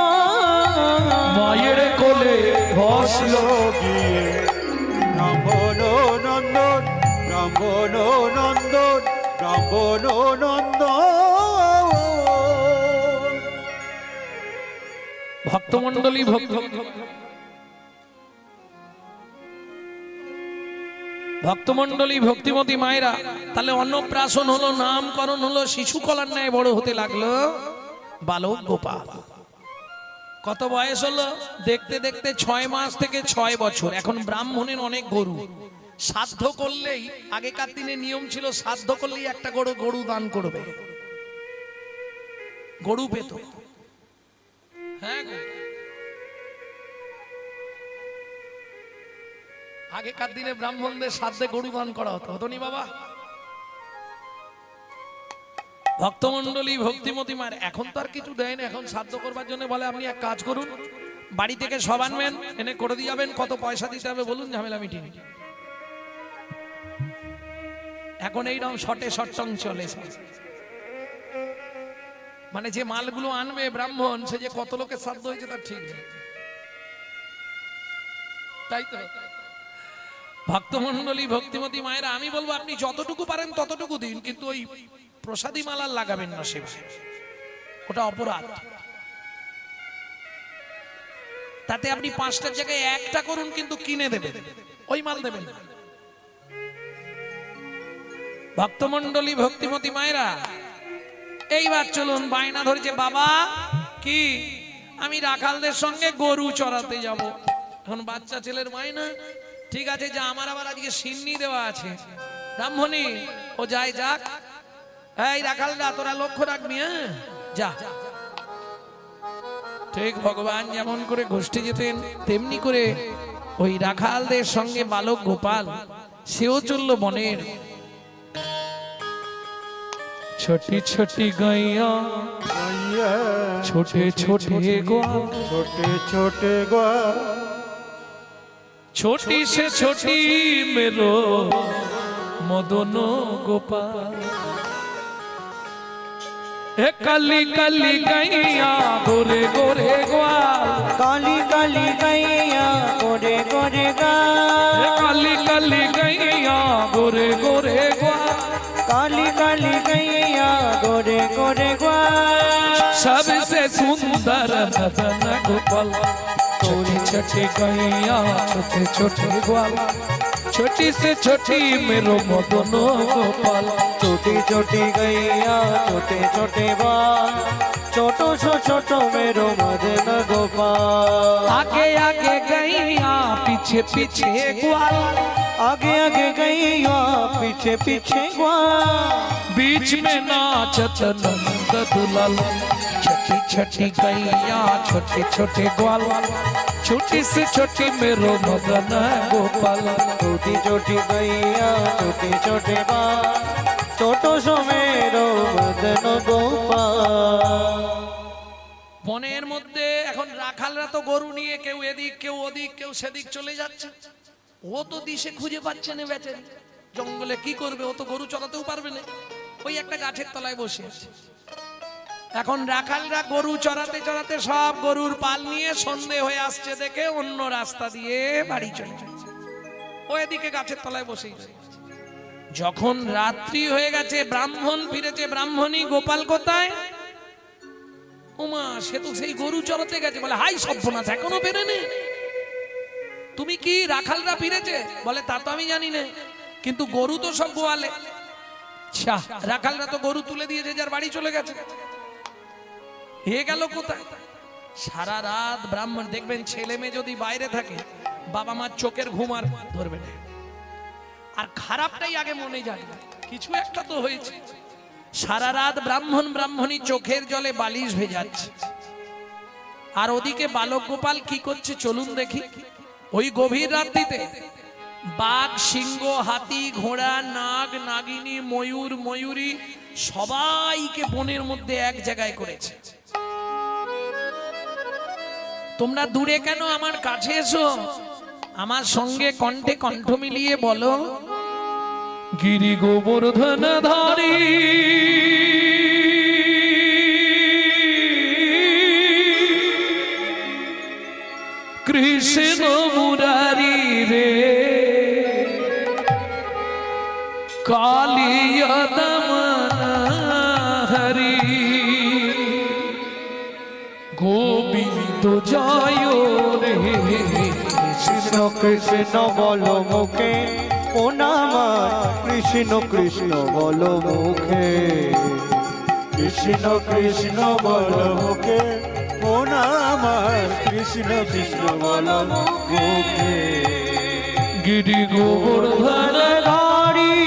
[SPEAKER 3] মায়ের কোলে বসলো
[SPEAKER 4] গিয়ে ব্রাহ্মণ নন্দন, ব্রাহ্মণ নন্দন, ব্রাহ্মণ নন্দন।
[SPEAKER 3] ভক্তমন্ডলী ভক্তমন্ডলী ভক্তিমতী মায়েরা, তাহলে অন্নপ্রাশন হলো, নামকরণ হলো, শিশু কলার ন্যায় বড় হতে লাগলো বালক গোপাল। কত বয়স হলো? দেখতে দেখতে 6 মাস থেকে 6 বছর। এখন ব্রাহ্মণের অনেক গরু, শ্রাদ্ধ করলেই, আগেকার দিনে নিয়ম ছিল শ্রাদ্ধ করলেই একটা গরু দান করবে, গরু পেত। হ্যাঁ, আগেকার দিনে ব্রাহ্মণদের শ্রাদ্ধে গরু দান করা হতো, হতো নি বাবা? ভক্তমন্ডলী ভক্তিমতী মায়ের এখন তো আর কিছু দেয় না। এখন শ্রাদ্ধ করবার জন্য বলে আপনি এক কাজ করুন, বাড়ি থেকে সব আনবেন, এনে করে দিয়ে যাবেন, কত পয়সা দিতে হবে বলুন, ঝামেলা মিটিয়ে। এখন এইরকম শটে শটং চলেছে। মানে যে মালগুলো আনবে ব্রাহ্মণ, সে যে কত লোকের শ্রাদ্ধ হয়েছে তার ঠিক নেই, তাই তো? ভক্তমণ্ডলী, ভক্তিমতী মায়েরা, আমি বলবো আপনি যতটুকু পারেন ততটুকু দিন, কিন্তু ওই প্রসাদী মালার লাগাবেন না সেবায়, ওটা অপরাধ। তাতে আপনি 5টার জায়গায় 1টা করুন, কিন্তু কিনে দেবেন, ওই মাল দেবেন না। ভক্তমণ্ডলী, ভক্তিমতী মায়েরা, এইবার চলুন, বায়না ধরেছে বাবা কি আমি রাখালদের সঙ্গে গরু চড়াতে যাব। এখন বাচ্চা ছেলের বায়না, ঠিক আছে যা, আমার আবার আজকে সিন্নি দেওয়া আছে। ব্রাহ্মণী ও যায় যাক, এই রাখালরা তোরা লক্ষ্য রাখবি, হ্যাঁ যা। ঠিক ভগবান যেমন করে গোষ্ঠী যেতেন, তেমনি করে ওই রাখালদের সঙ্গে বালক গোপাল সেও চলল বনের। ছোটি ছোটি গাইয়া, ছোটে ছোটে গোয়াল,
[SPEAKER 4] छोटे छोटे ग्वाल,
[SPEAKER 3] छोटी से छोटी मेरो मदन गोपाल। ए काली काली गैया गोरे गोरे ग्वाल,
[SPEAKER 2] काली काली गैया गोरे गोरे
[SPEAKER 3] ए
[SPEAKER 2] गाल,
[SPEAKER 3] काली काली गैया गोरे गोरे ग्वाल,
[SPEAKER 2] काली काली गैया गोरे गोरे गाल।
[SPEAKER 3] सबसे सुंदर मदन गोपाल। छोटी छोटी गैया छोटे छोटे ग्वाल, छोटी से छोटी मेरो मदन गोपाल।
[SPEAKER 2] छोटी छोटी गैया छोटे छोटे बाल, छोटो सो छोटो मेरो मदन गोपाल।
[SPEAKER 3] आगे आगे गैया पीछे पीछे ग्वाल,
[SPEAKER 2] आगे आगे गैया पीछे पीछे ग्वाल,
[SPEAKER 3] बीच में नाचत नंद दुलाल। छोटी छोटी गैया छोटे छोटे ग्वाल, छोटी से छोटी मेरो मदन गोपाल।
[SPEAKER 2] छोटी छोटी गैया छोटे छोटे बाल, छोटो सो मेरो मदन गोपाल।
[SPEAKER 3] বনের মধ্যে এখন রাখালরা তো গরু নিয়ে কেউ এদিক কেউ ওদিক কেউ সেদিক চলে যাচ্ছে। ও তো দিশে খুঁজে পাচ্ছে না বেচারি, জঙ্গলে কি করবে, ও তো গরু চড়াতেও পারবে না, ওই একটা গাছের তলায় বসে আছে। এখন রাখালরা গরু চড়াতে চড়াতে সব গরুর পাল নিয়ে সন্ধে হয়ে আসছে দেখে অন্য রাস্তা দিয়ে বাড়ি চলে যাচ্ছে, ও এদিকে গাছের তলায় বসেই আছে। যখন রাত্রি হয়ে গেছে, ব্রাহ্মণ ফিরেছে, ব্রাহ্মণী গোপাল কোথায়? ওমা, সে তো সেই গরু চড়াতে গেছে। বলে হাই সর্বনাশ, এখনো বেরেনি? তুমি কি রাখালরা ফিরেছে? বলে তা তো আমি জানি না, কিন্তু গরু তো সব গোয়ালে। আচ্ছা, রাখালরা তো গরু তুলে দিয়েছে, যার বাড়ি চলে গেছে। এ গেল কোথায়? সারা রাত ব্রাহ্মণ, দেখবেন ছেলে মেয়ে যদি বাইরে থাকে, বাবা মার চোখের ঘুম আর ধরবে না, আর খারাপটাই আগে মনে যাবে, কিছু একটা তো হয়েছে। সারা রাত ব্রাহ্মণ ব্রাহ্মণী চোখের জলে বালিশ ভেজাচ্ছে, আর ওদিকে বালক গোপাল কি করছে চলুন দেখি। ওই গভীর রাত্রিতে বাঘ, সিংহ, হাতি, ঘোড়া, নাগ, নাগিনী, ময়ূর, ময়ূরী সবাইকে বনের মধ্যে এক জায়গায় করেছে। তোমরা দূরে কেন, আমার কাছে এসো, আমার সঙ্গে কণ্ঠে কণ্ঠ মিলিয়ে বলো, গিরি গোবর্ধন ধারী কৃষ্ণ মুরারি রে কালিয়া দমন হরি গোবিন্দ জয় রে।
[SPEAKER 2] কৃষ্ণ কৃষ্ণ বলো মুখে ও নামা, কৃষ্ণ কৃষ্ণ বলো মুখে,
[SPEAKER 4] কৃষ্ণ কৃষ্ণ বল মুখে, ও নামার কৃষ্ণ কৃষ্ণ বল মুখে।
[SPEAKER 3] গিরি গোবর্ধন
[SPEAKER 2] ধারী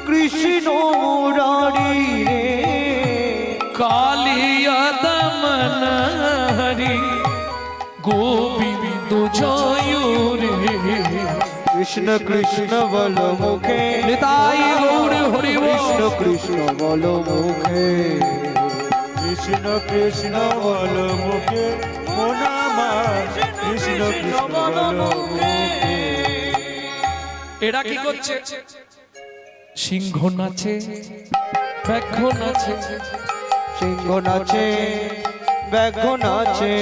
[SPEAKER 2] কৃষ্ণ মুরারি রে
[SPEAKER 3] কালিয়া দমন হরি গোবিন্দ জয় রে।
[SPEAKER 2] কৃষ্ণ কৃষ্ণ বলো মুখে,
[SPEAKER 3] নিতাই গৌর হরি বল।
[SPEAKER 2] কৃষ্ণ কৃষ্ণ বলো মুখে,
[SPEAKER 4] কৃষ্ণ কৃষ্ণ বল মুখে, ও নামার কৃষ্ণ কৃষ্ণ বল মুখে।
[SPEAKER 3] এরা কি করছে? সিংহ নাচে, ব্যাঘ্র নাচে,
[SPEAKER 2] সিংহ নাচে, ব্যাঘ্র নাচে,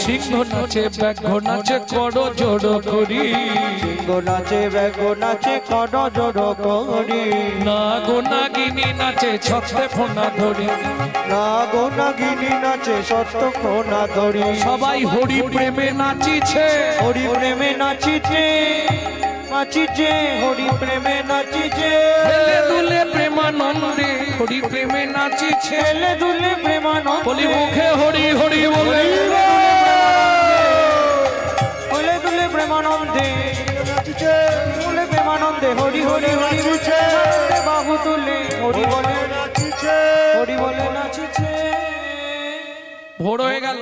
[SPEAKER 3] সিংহ নাচে, ব্যাঘ্র নাচে, করো জোড় করি।
[SPEAKER 2] সিংহ নাচে, ব্যাঘ্র নাচে, কর জোড় করি।
[SPEAKER 3] নাগ নাগিনী নাচে, ছত্রে ফোনা ধরি।
[SPEAKER 2] নাগ নাগিনী নাচে, সত্য কোনা ধরি।
[SPEAKER 3] সবাই হরি প্রেমে নাচিছে,
[SPEAKER 2] হরি প্রেমে নাচিছে, নাচিছে, হরি প্রেমে নাচিছে।
[SPEAKER 3] হেলে দুলে প্রেমানন্দে, হরি প্রেমে নাচিছে।
[SPEAKER 2] হেলে দুলে প্রেমানন্দে,
[SPEAKER 3] বলি মুখে হরি হরি বলে,
[SPEAKER 2] হেলে দুলে প্রেমানন্দে, দুলে প্রেমানন্দে, হরি হরি হরি বলছে। বাহু তুলে হরি বলে নাচিছে, হরি বলে নাচিছে।
[SPEAKER 3] ভোর হয়ে গেল,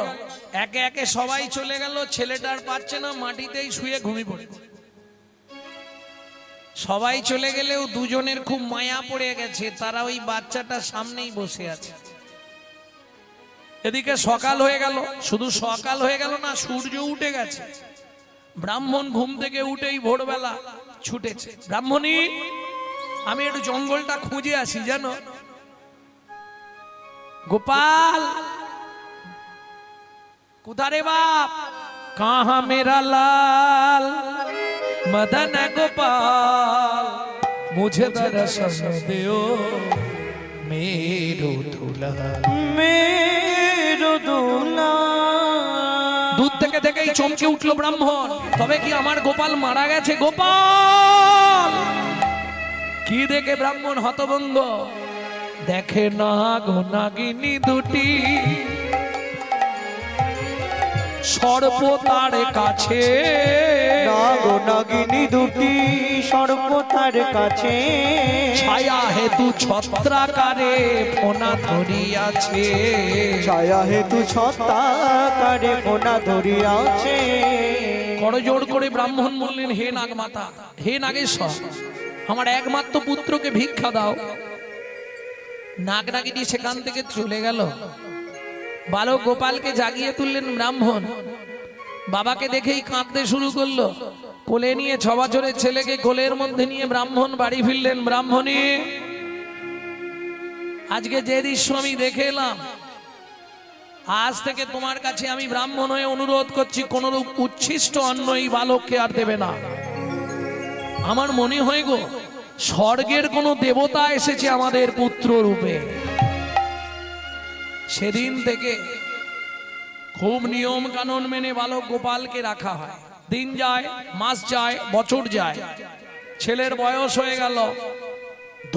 [SPEAKER 3] একে একে সবাই চলে গেল। ছেলেটা আর পারছে না, মাটিতেই শুয়ে ঘুমিয়ে পড়ে। সবাই চলে গেলেও দুজনের খুব মায়া পড়ে গেছে, তারা ওই বাচ্চাটার সামনেই বসে আছে। এদিকে সকাল হয়ে গেল, শুধু সকাল হয়ে গেল না, সূর্য উঠে গেছে। ব্রাহ্মণ ঘুম থেকে উঠেই ভোরবেলা ছুটেছে। ব্রাহ্মণী, আমি একটু জঙ্গলটা খুঁজে আসি জানো। গোপাল কোথারে বাপ? কাহা মেরা লাল मदन गोपाल, मुझे दर्शन दो मेरो दूल्हा।
[SPEAKER 2] मेरो दूल्हा।
[SPEAKER 3] दूध থেকে দেখেই চমকে উঠলো ব্রাহ্মণ। তবে কি আমার গোপাল মারা গেছে? গোপাল! কি দেখে ব্রাহ্মণ হতভম্ব, দেখে নাগ নাগিনী দুটি, সর্প তার কাছে।
[SPEAKER 2] নাগ নাগিনী দুটি, সর্প তার কাছে।
[SPEAKER 3] ছায়া হেতু ছত্রাকারে ফোনা ধরিয়াছে।
[SPEAKER 2] ছায়া হেতু ছত্রাকারে ফোনা ধরিয়াছে।
[SPEAKER 3] করজোড় করে ব্রাহ্মণ বললেন, হে নাগ মাতা, হে নাগেশ্বর, আমার একমাত্র পুত্রকে ভিক্ষা দাও। নাগ নাগিনী সেখান থেকে চলে গেল। বালক গোপালকে জাগিয়ে তুললেন ব্রাহ্মণ। বাবাকে দেখেই কাঁদতে শুরু করলো। কোলে নিয়ে 6 বছরের ছেলেকে কোলের মধ্যে নিয়ে ব্রাহ্মণ বাড়ি ফিরলেন। ব্রাহ্মণী, আজকে যে দৃশ্য আমি দেখে এলাম, আজ থেকে তোমার কাছে আমি ব্রাহ্মণ হয়ে অনুরোধ করছি, কোন উচ্ছিষ্ট অন্ন এই বালককে আর দেবে না। আমার মনে হয় গো, স্বর্গের কোন দেবতা এসেছে আমাদের পুত্র রূপে। সেদিন থেকে খুব নিয়ম কানুন মেনে বালক গোপালকে রাখা হয়। দিন যায়, মাস যায়, বছর যায়, ছেলের বয়স হয়ে গেল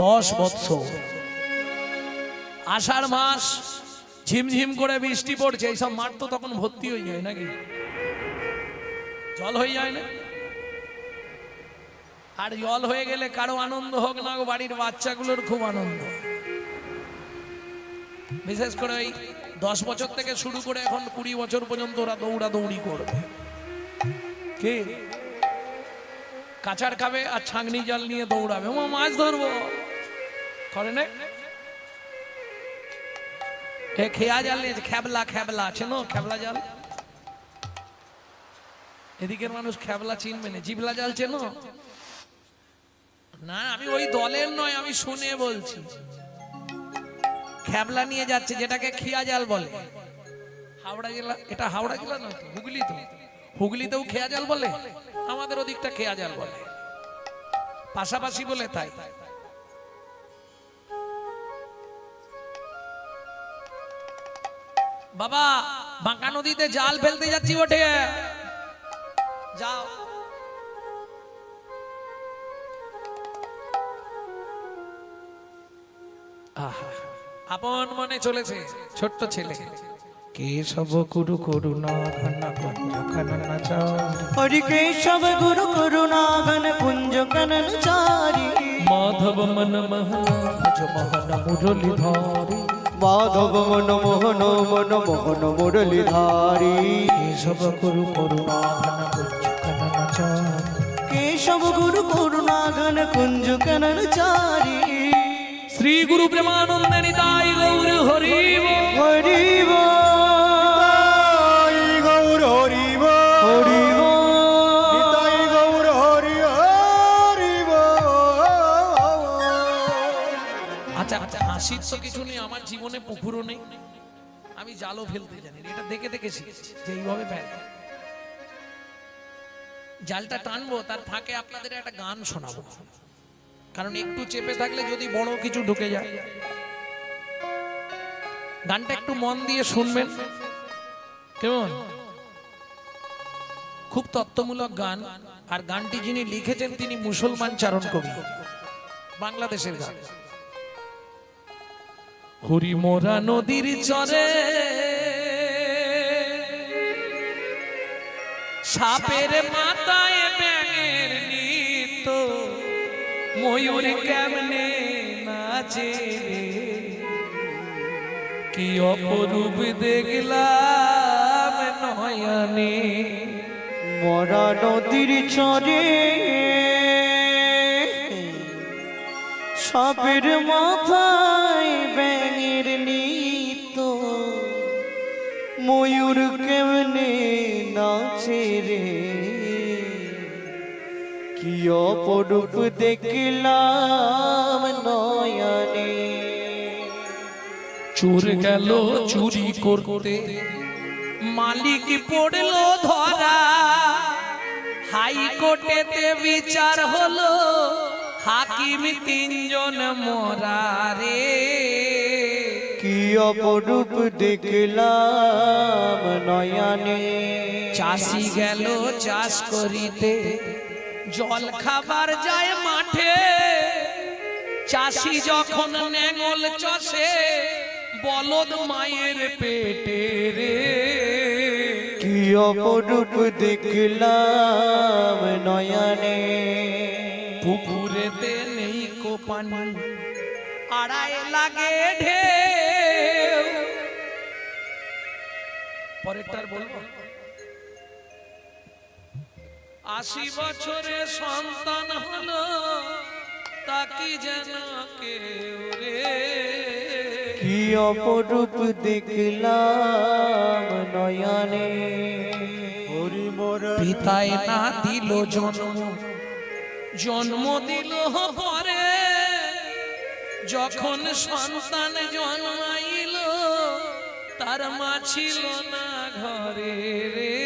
[SPEAKER 3] 10 বছর। আষাঢ় মাস, ঝিমঝিম করে বৃষ্টি পড়ছে। এইসব মাঠ তো তখন ভর্তি হয়ে যায় নাকি, জল হয়ে যায় না? আর জল হয়ে গেলে কারো আনন্দ হোক না, বাড়ির বাচ্চাগুলোর খুব আনন্দ। বিশেষ করে ওই 10 বছর থেকে শুরু করে এখন 20 বছর পর্যন্ত ওরা দৌড়াদৌড়ি করবে। কে কাঁচার খাবে আর ছাঁকনি জাল নিয়ে দৌড়াবে, ও মাছ ধরবো করে না। খেয়া জাল নিয়ে খেবলা, খেবলা আছে না, খেবলা জাল। এদিকের মানুষ খেবলা চিনবে না। জিবলা জাল চেনো না? আমি ওই দলের নয়, আমি শুনে বলছি। খেবলা নিয়ে যাচ্ছে, যেটাকে খিয়া জাল বলে। হাওড়া জেলা, এটা হাওড়া জেলা নয় তো, হুগলি তো। হুগলিতেও খেয়া জাল বলে, আমাদের ওদিকটা খেয়া জাল বলে, পাশাপাশি বলে তাই। বাবা, বাঁকা নদীতে জাল ফেলতে যাচ্ছি, ওঠে যাও। আপন মনে চলেছে ছোট্ট ছেলে। কেশব গুরু করুণা ঘন কুঞ্জ কানন
[SPEAKER 2] হরি কেশব গুরু করুণা ঘন কুঞ্জ কানন চারি।
[SPEAKER 3] মাধব মন মোহন ভজ মোহন মুরলী ধারি।
[SPEAKER 2] মাধব মন মোহন মন মোহন মুরলী ধারি।
[SPEAKER 3] কেশব গুরু করুণা ঘন কুঞ্জ কানন চারি।
[SPEAKER 2] কেশব গুরু করুণা ঘন কুঞ্জ কানন চারি।
[SPEAKER 3] শ্রী গুরু প্রেমানন্দে নিতাই গৌর হরি
[SPEAKER 2] হরি
[SPEAKER 4] গৌর হরি
[SPEAKER 2] হরি
[SPEAKER 4] নিতাই গৌর হরি
[SPEAKER 3] হাসির তো কিছু নেই, আমার জীবনে পুকুরও নেই, আমি জালও ফেলতে জানি না, এটা দেখে দেখে শিখেছি যে এইভাবে ফেলে। জালটা টানবো, তার ফাঁকে আপনাদের একটা গান শোনাবো, কারণ একটু চেপে থাকলে যদি বড় কিছু ঢুকে যায়। গানটা একটু মন দিয়ে শুনবেন কেমন, খুব তত্ত্বমূলক গান। আর গানটি যিনি লিখেছেন তিনি মুসলমান চারণ কবি, বাংলাদেশের গান। হরি মোরা নদীর চরে সাপের মাথায় ব্যাঙের নিত, ময়ূর কেমনে নাচে, কি অপরূপ দেখলাম নয়নে।
[SPEAKER 2] মরা নদীর চরে সাপের মাথায় ব্যাঙের নিত, ময়ূর কেমনে নাচে রে, কি অপরূপ দেখলাম নয়নে।
[SPEAKER 3] চোর গেল চুরি করতে, মালিক পড়লো ধরা, হাইকোর্টেতে বিচার হলো, হাকিম তিনজন মরা রে,
[SPEAKER 2] কি অপরূপ দেখলাম নয়নে।
[SPEAKER 3] চাষি গেল চাষ করিতে, জল খাবার যায় মাঠে, চাষি যখন নেঙল চষে, বলদ মায়ের পেটে রে,
[SPEAKER 2] কি অপরূপ দেখলাম নয়নে।
[SPEAKER 3] পুকুরেতে নেই কো পানি, আড়াই লাগে ঢেউ। পরেরটার বলবো, 80 বছরে সন্তান হলো, তাকি যেন কেউ রে,
[SPEAKER 2] কি অপরূপ দেখলাম নয়নে।
[SPEAKER 4] হরি মোরা
[SPEAKER 3] পিতায় না দিল জন্ম, জন্ম দিল পরে, যখন সন্তান জন্মাইল, তার মা ছিল না ঘরে রে,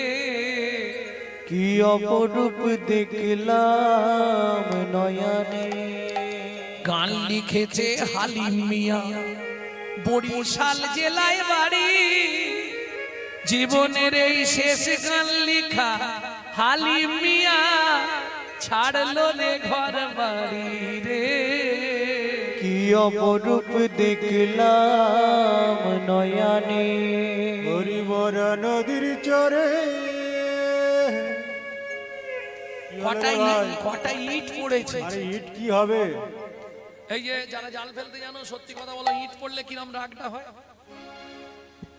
[SPEAKER 2] কি অপরূপ দেখলাম নয়নে।
[SPEAKER 3] গান লিখেছে হালিম মিয়া, বরিশাল জেলায় বাড়ি, জীবনের এই শেষ গান লিখা হালিম মিয়া, ছাড়লো রে ঘর বাড়ি রে,
[SPEAKER 2] কি অপরূপ দেখলাম নয়নে।
[SPEAKER 4] হরি মোরা নদীর চরে।
[SPEAKER 3] কটাই ইট পড়েছে।
[SPEAKER 4] আরে ইট কি হবে?
[SPEAKER 3] এই যে যারা জাল ফেলতে জানো, সত্যি কথা বলো, ইট পড়লে কিরম রাগটা হয়।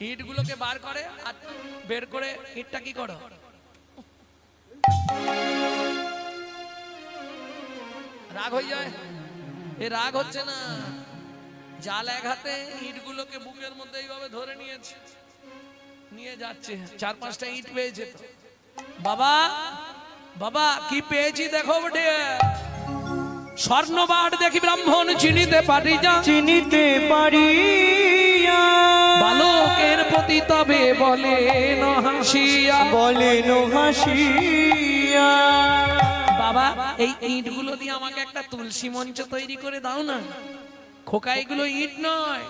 [SPEAKER 3] ইট গুলোকে বার করে আর বের করে ইটটা কি করো, রাগ হয়ে যায়। এ রাগ হচ্ছে না, জাল এক হাতে ইট গুলোকে বুকের মধ্যে এইভাবে ধরে নিয়েছে, নিয়ে যাচ্ছে। 4-5টা ইট পেয়েছে তো। বাবা বাবা কি পেয়েছি দেখো বটে, স্বর্ণবার দেখি ব্রাহ্মণ চিনিতে পারি যা,
[SPEAKER 2] চিনিতে পারি
[SPEAKER 3] বালকের প্রতি তবে বলেন হাসিয়া,
[SPEAKER 2] বলেন হাসিয়া।
[SPEAKER 3] বাবা এই ইটগুলো দিয়ে আমাকে একটা তুলসী মঞ্চ তৈরি করে দাও না। খোকা এগুলো ইট নয়,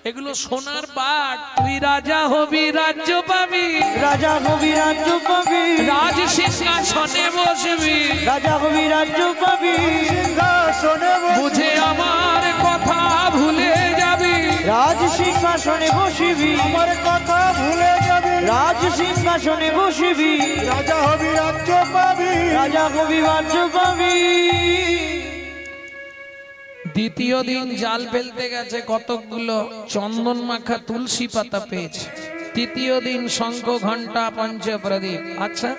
[SPEAKER 3] এগুলো সোনার পাট, তুই রাজা হবি রাজ্য পাবি,
[SPEAKER 2] রাজা হবি রাজ্য পাবি,
[SPEAKER 3] রাজ সিংহাসনে বসবি,
[SPEAKER 2] রাজা হবি রাজ্য পাবি,
[SPEAKER 4] সিংহাসনে
[SPEAKER 3] বুঝে আমার কথা ভুলে যাবি,
[SPEAKER 2] রাজ সিংহাসনে বসিবি,
[SPEAKER 4] আমার কথা ভুলে যাবি,
[SPEAKER 2] রাজ সিংহাসনে বসিবি,
[SPEAKER 4] রাজা হবি রাজ্য পাবি,
[SPEAKER 2] রাজা হবি রাজ্য পাবি।
[SPEAKER 3] দ্বিতীয় দিন জাল ফেলতে গেছে, কতকগুলো চন্দন মাখা তুলসী পাতা পেয়েছে। তৃতীয় দিন শঙ্খ ঘন্টা পঞ্চপ্রদীপ। আচ্ছা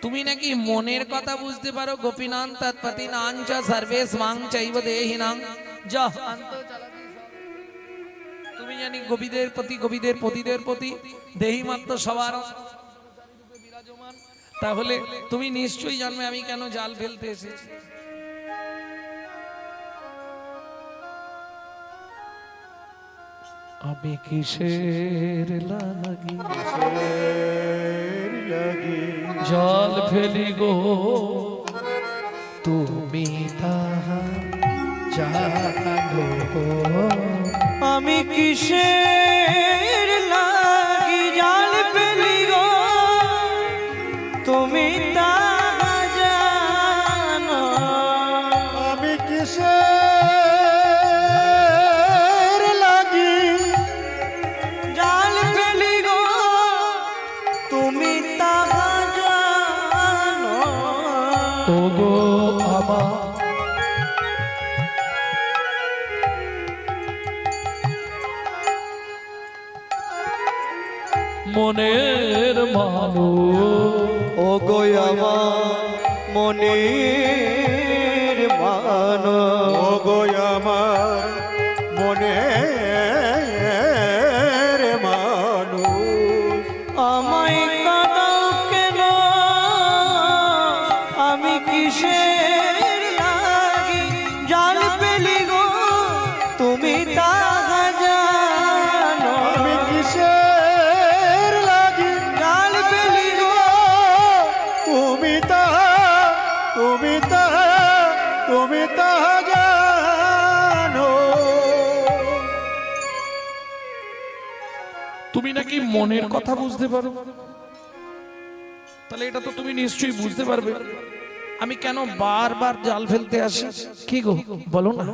[SPEAKER 3] তুমি নাকি মনের কথা বুঝতে পারো, গোপীনাথ তৎপতি নাঞ্চ সর্বেশ মাং চৈব দেহিনাং যা, তুমি জানি গোপীদের প্রতি, গোপীদের পতিদের প্রতি দেহি মাত্র সবার বিরাজমান, তাহলে তুমি নিশ্চয়ই জানবে আমি কেন জাল ফেলতে এসেছি। আমি কিসের লাগি জল ফেলি গো তুমি তাহা জানো গো।
[SPEAKER 2] আমি কিসের লাগি জাল পেলি গো তুমি তা জানো।
[SPEAKER 4] আমি কিসের লাগি
[SPEAKER 2] জাল পেলি গো তুমি তা জানো।
[SPEAKER 3] ও গো আমার মনের মানুষ
[SPEAKER 2] ও গো আমার মনের মানো।
[SPEAKER 4] ও গো আমার মনের মানুষ
[SPEAKER 2] আমায় কাঁদাও কেন আমি কিসের লাগি জাল পেলি গো তুমি তা জানো।
[SPEAKER 4] আমি কিসের লাগি
[SPEAKER 2] জাল পেলি গো
[SPEAKER 4] তুমি তাহা জানো।
[SPEAKER 3] তুমি নাকি মনের কথা বুঝতে পারো, তাহলে এটা তো তুমি নিশ্চয়ই বুঝতে পারবে আমি কেন বারবার জাল ফেলতে আসি। কি গো বলো না।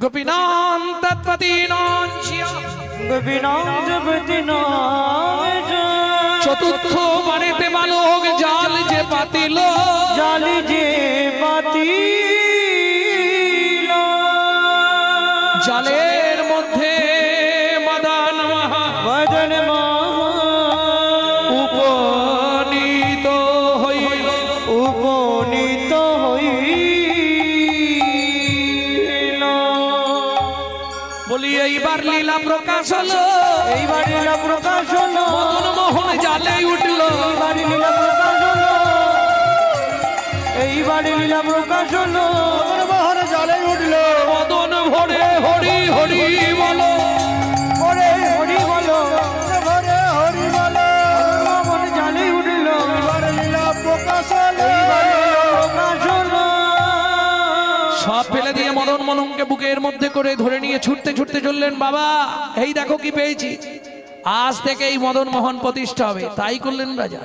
[SPEAKER 3] গোপীনাথ তৎপদীনাথ চতুর্থ বাড়িতে বালক জাল যে পাতিল
[SPEAKER 2] জালি যে পাতিল
[SPEAKER 3] জালের মধ্যে মদন
[SPEAKER 2] বদন
[SPEAKER 3] উপনীত হইল
[SPEAKER 2] উপনীত হইল।
[SPEAKER 3] বলি এইবার লীলা প্রকাশ হলো,
[SPEAKER 2] এইবার লীলা প্রকাশ হলো,
[SPEAKER 3] মদন মোহন জালে উঠল।
[SPEAKER 2] এইবার লীলা প্রকাশ হলো, এইবার লীলা প্রকাশ হলো।
[SPEAKER 4] মদনমোহন জালে উঠল,
[SPEAKER 3] মদন ভরে হরি হরি বলো,
[SPEAKER 2] ওরে হরি বলো,
[SPEAKER 4] ভরে হরি বলো।
[SPEAKER 2] মন জালে উঠল,
[SPEAKER 4] এবার লীলা প্রকাশ হলো,
[SPEAKER 2] এইবার লীলা প্রকাশ হলো।
[SPEAKER 3] সব ফেলে দিয়ে মদন মোহনকে বুকের মধ্যে করে ধরে নিয়ে ছুটতে ছুটতে চললেন। বাবা এই দেখো কি পেয়েছি, আজ থেকে এই মদন মোহন প্রতিষ্ঠা হবে। তাই করলেন রাজা,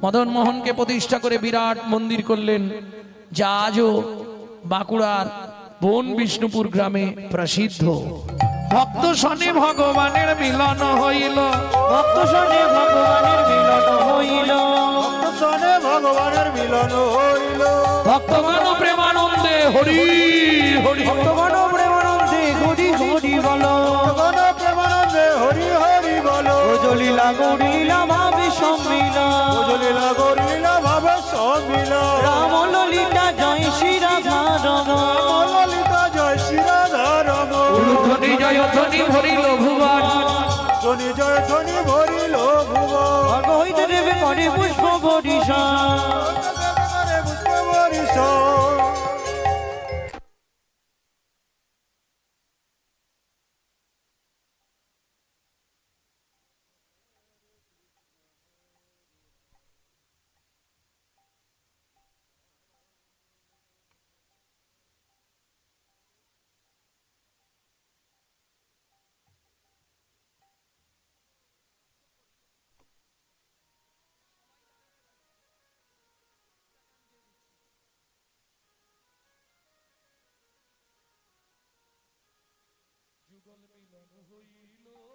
[SPEAKER 3] মদন মোহনকে প্রতিষ্ঠা করে বিরাট মন্দির করলেন, যা আজও বাঁকুড়ার বন বিষ্ণুপুর গ্রামে প্রসিদ্ধ। ভক্ত শনে ভগবানের মিলন হইল,
[SPEAKER 2] ভক্ত শনে ভগবানের মিলন হইল,
[SPEAKER 4] সনে ভগবানের মিলন হইল।
[SPEAKER 3] ভক্তগণ প্রেমানন্দে হরি হরি
[SPEAKER 2] ভক্তগণ প্রেমানন্দে হরি হরি বলো,
[SPEAKER 4] ভগবান প্রেমানন্দে হরি হরি বলো।
[SPEAKER 2] ব্রজলীলা গৌরীলা ভাবে সম্মিলন,
[SPEAKER 4] লীলা গৌরীলা ভাবে সম্মিলন।
[SPEAKER 2] রাম ললিতা জয় শ্রী রাধা রম,
[SPEAKER 4] ললিতা জয় শ্রী রাধা রম।
[SPEAKER 3] ধ্বনি জয় ধ্বনি ভরিল ভুবন,
[SPEAKER 4] ধ্বনি জয় ধ্বনি ভরিল ভুবন।
[SPEAKER 2] স্বর্গ হইতে দেবে করে পুষ্প বরিশা।
[SPEAKER 3] যুগল মিলন হইল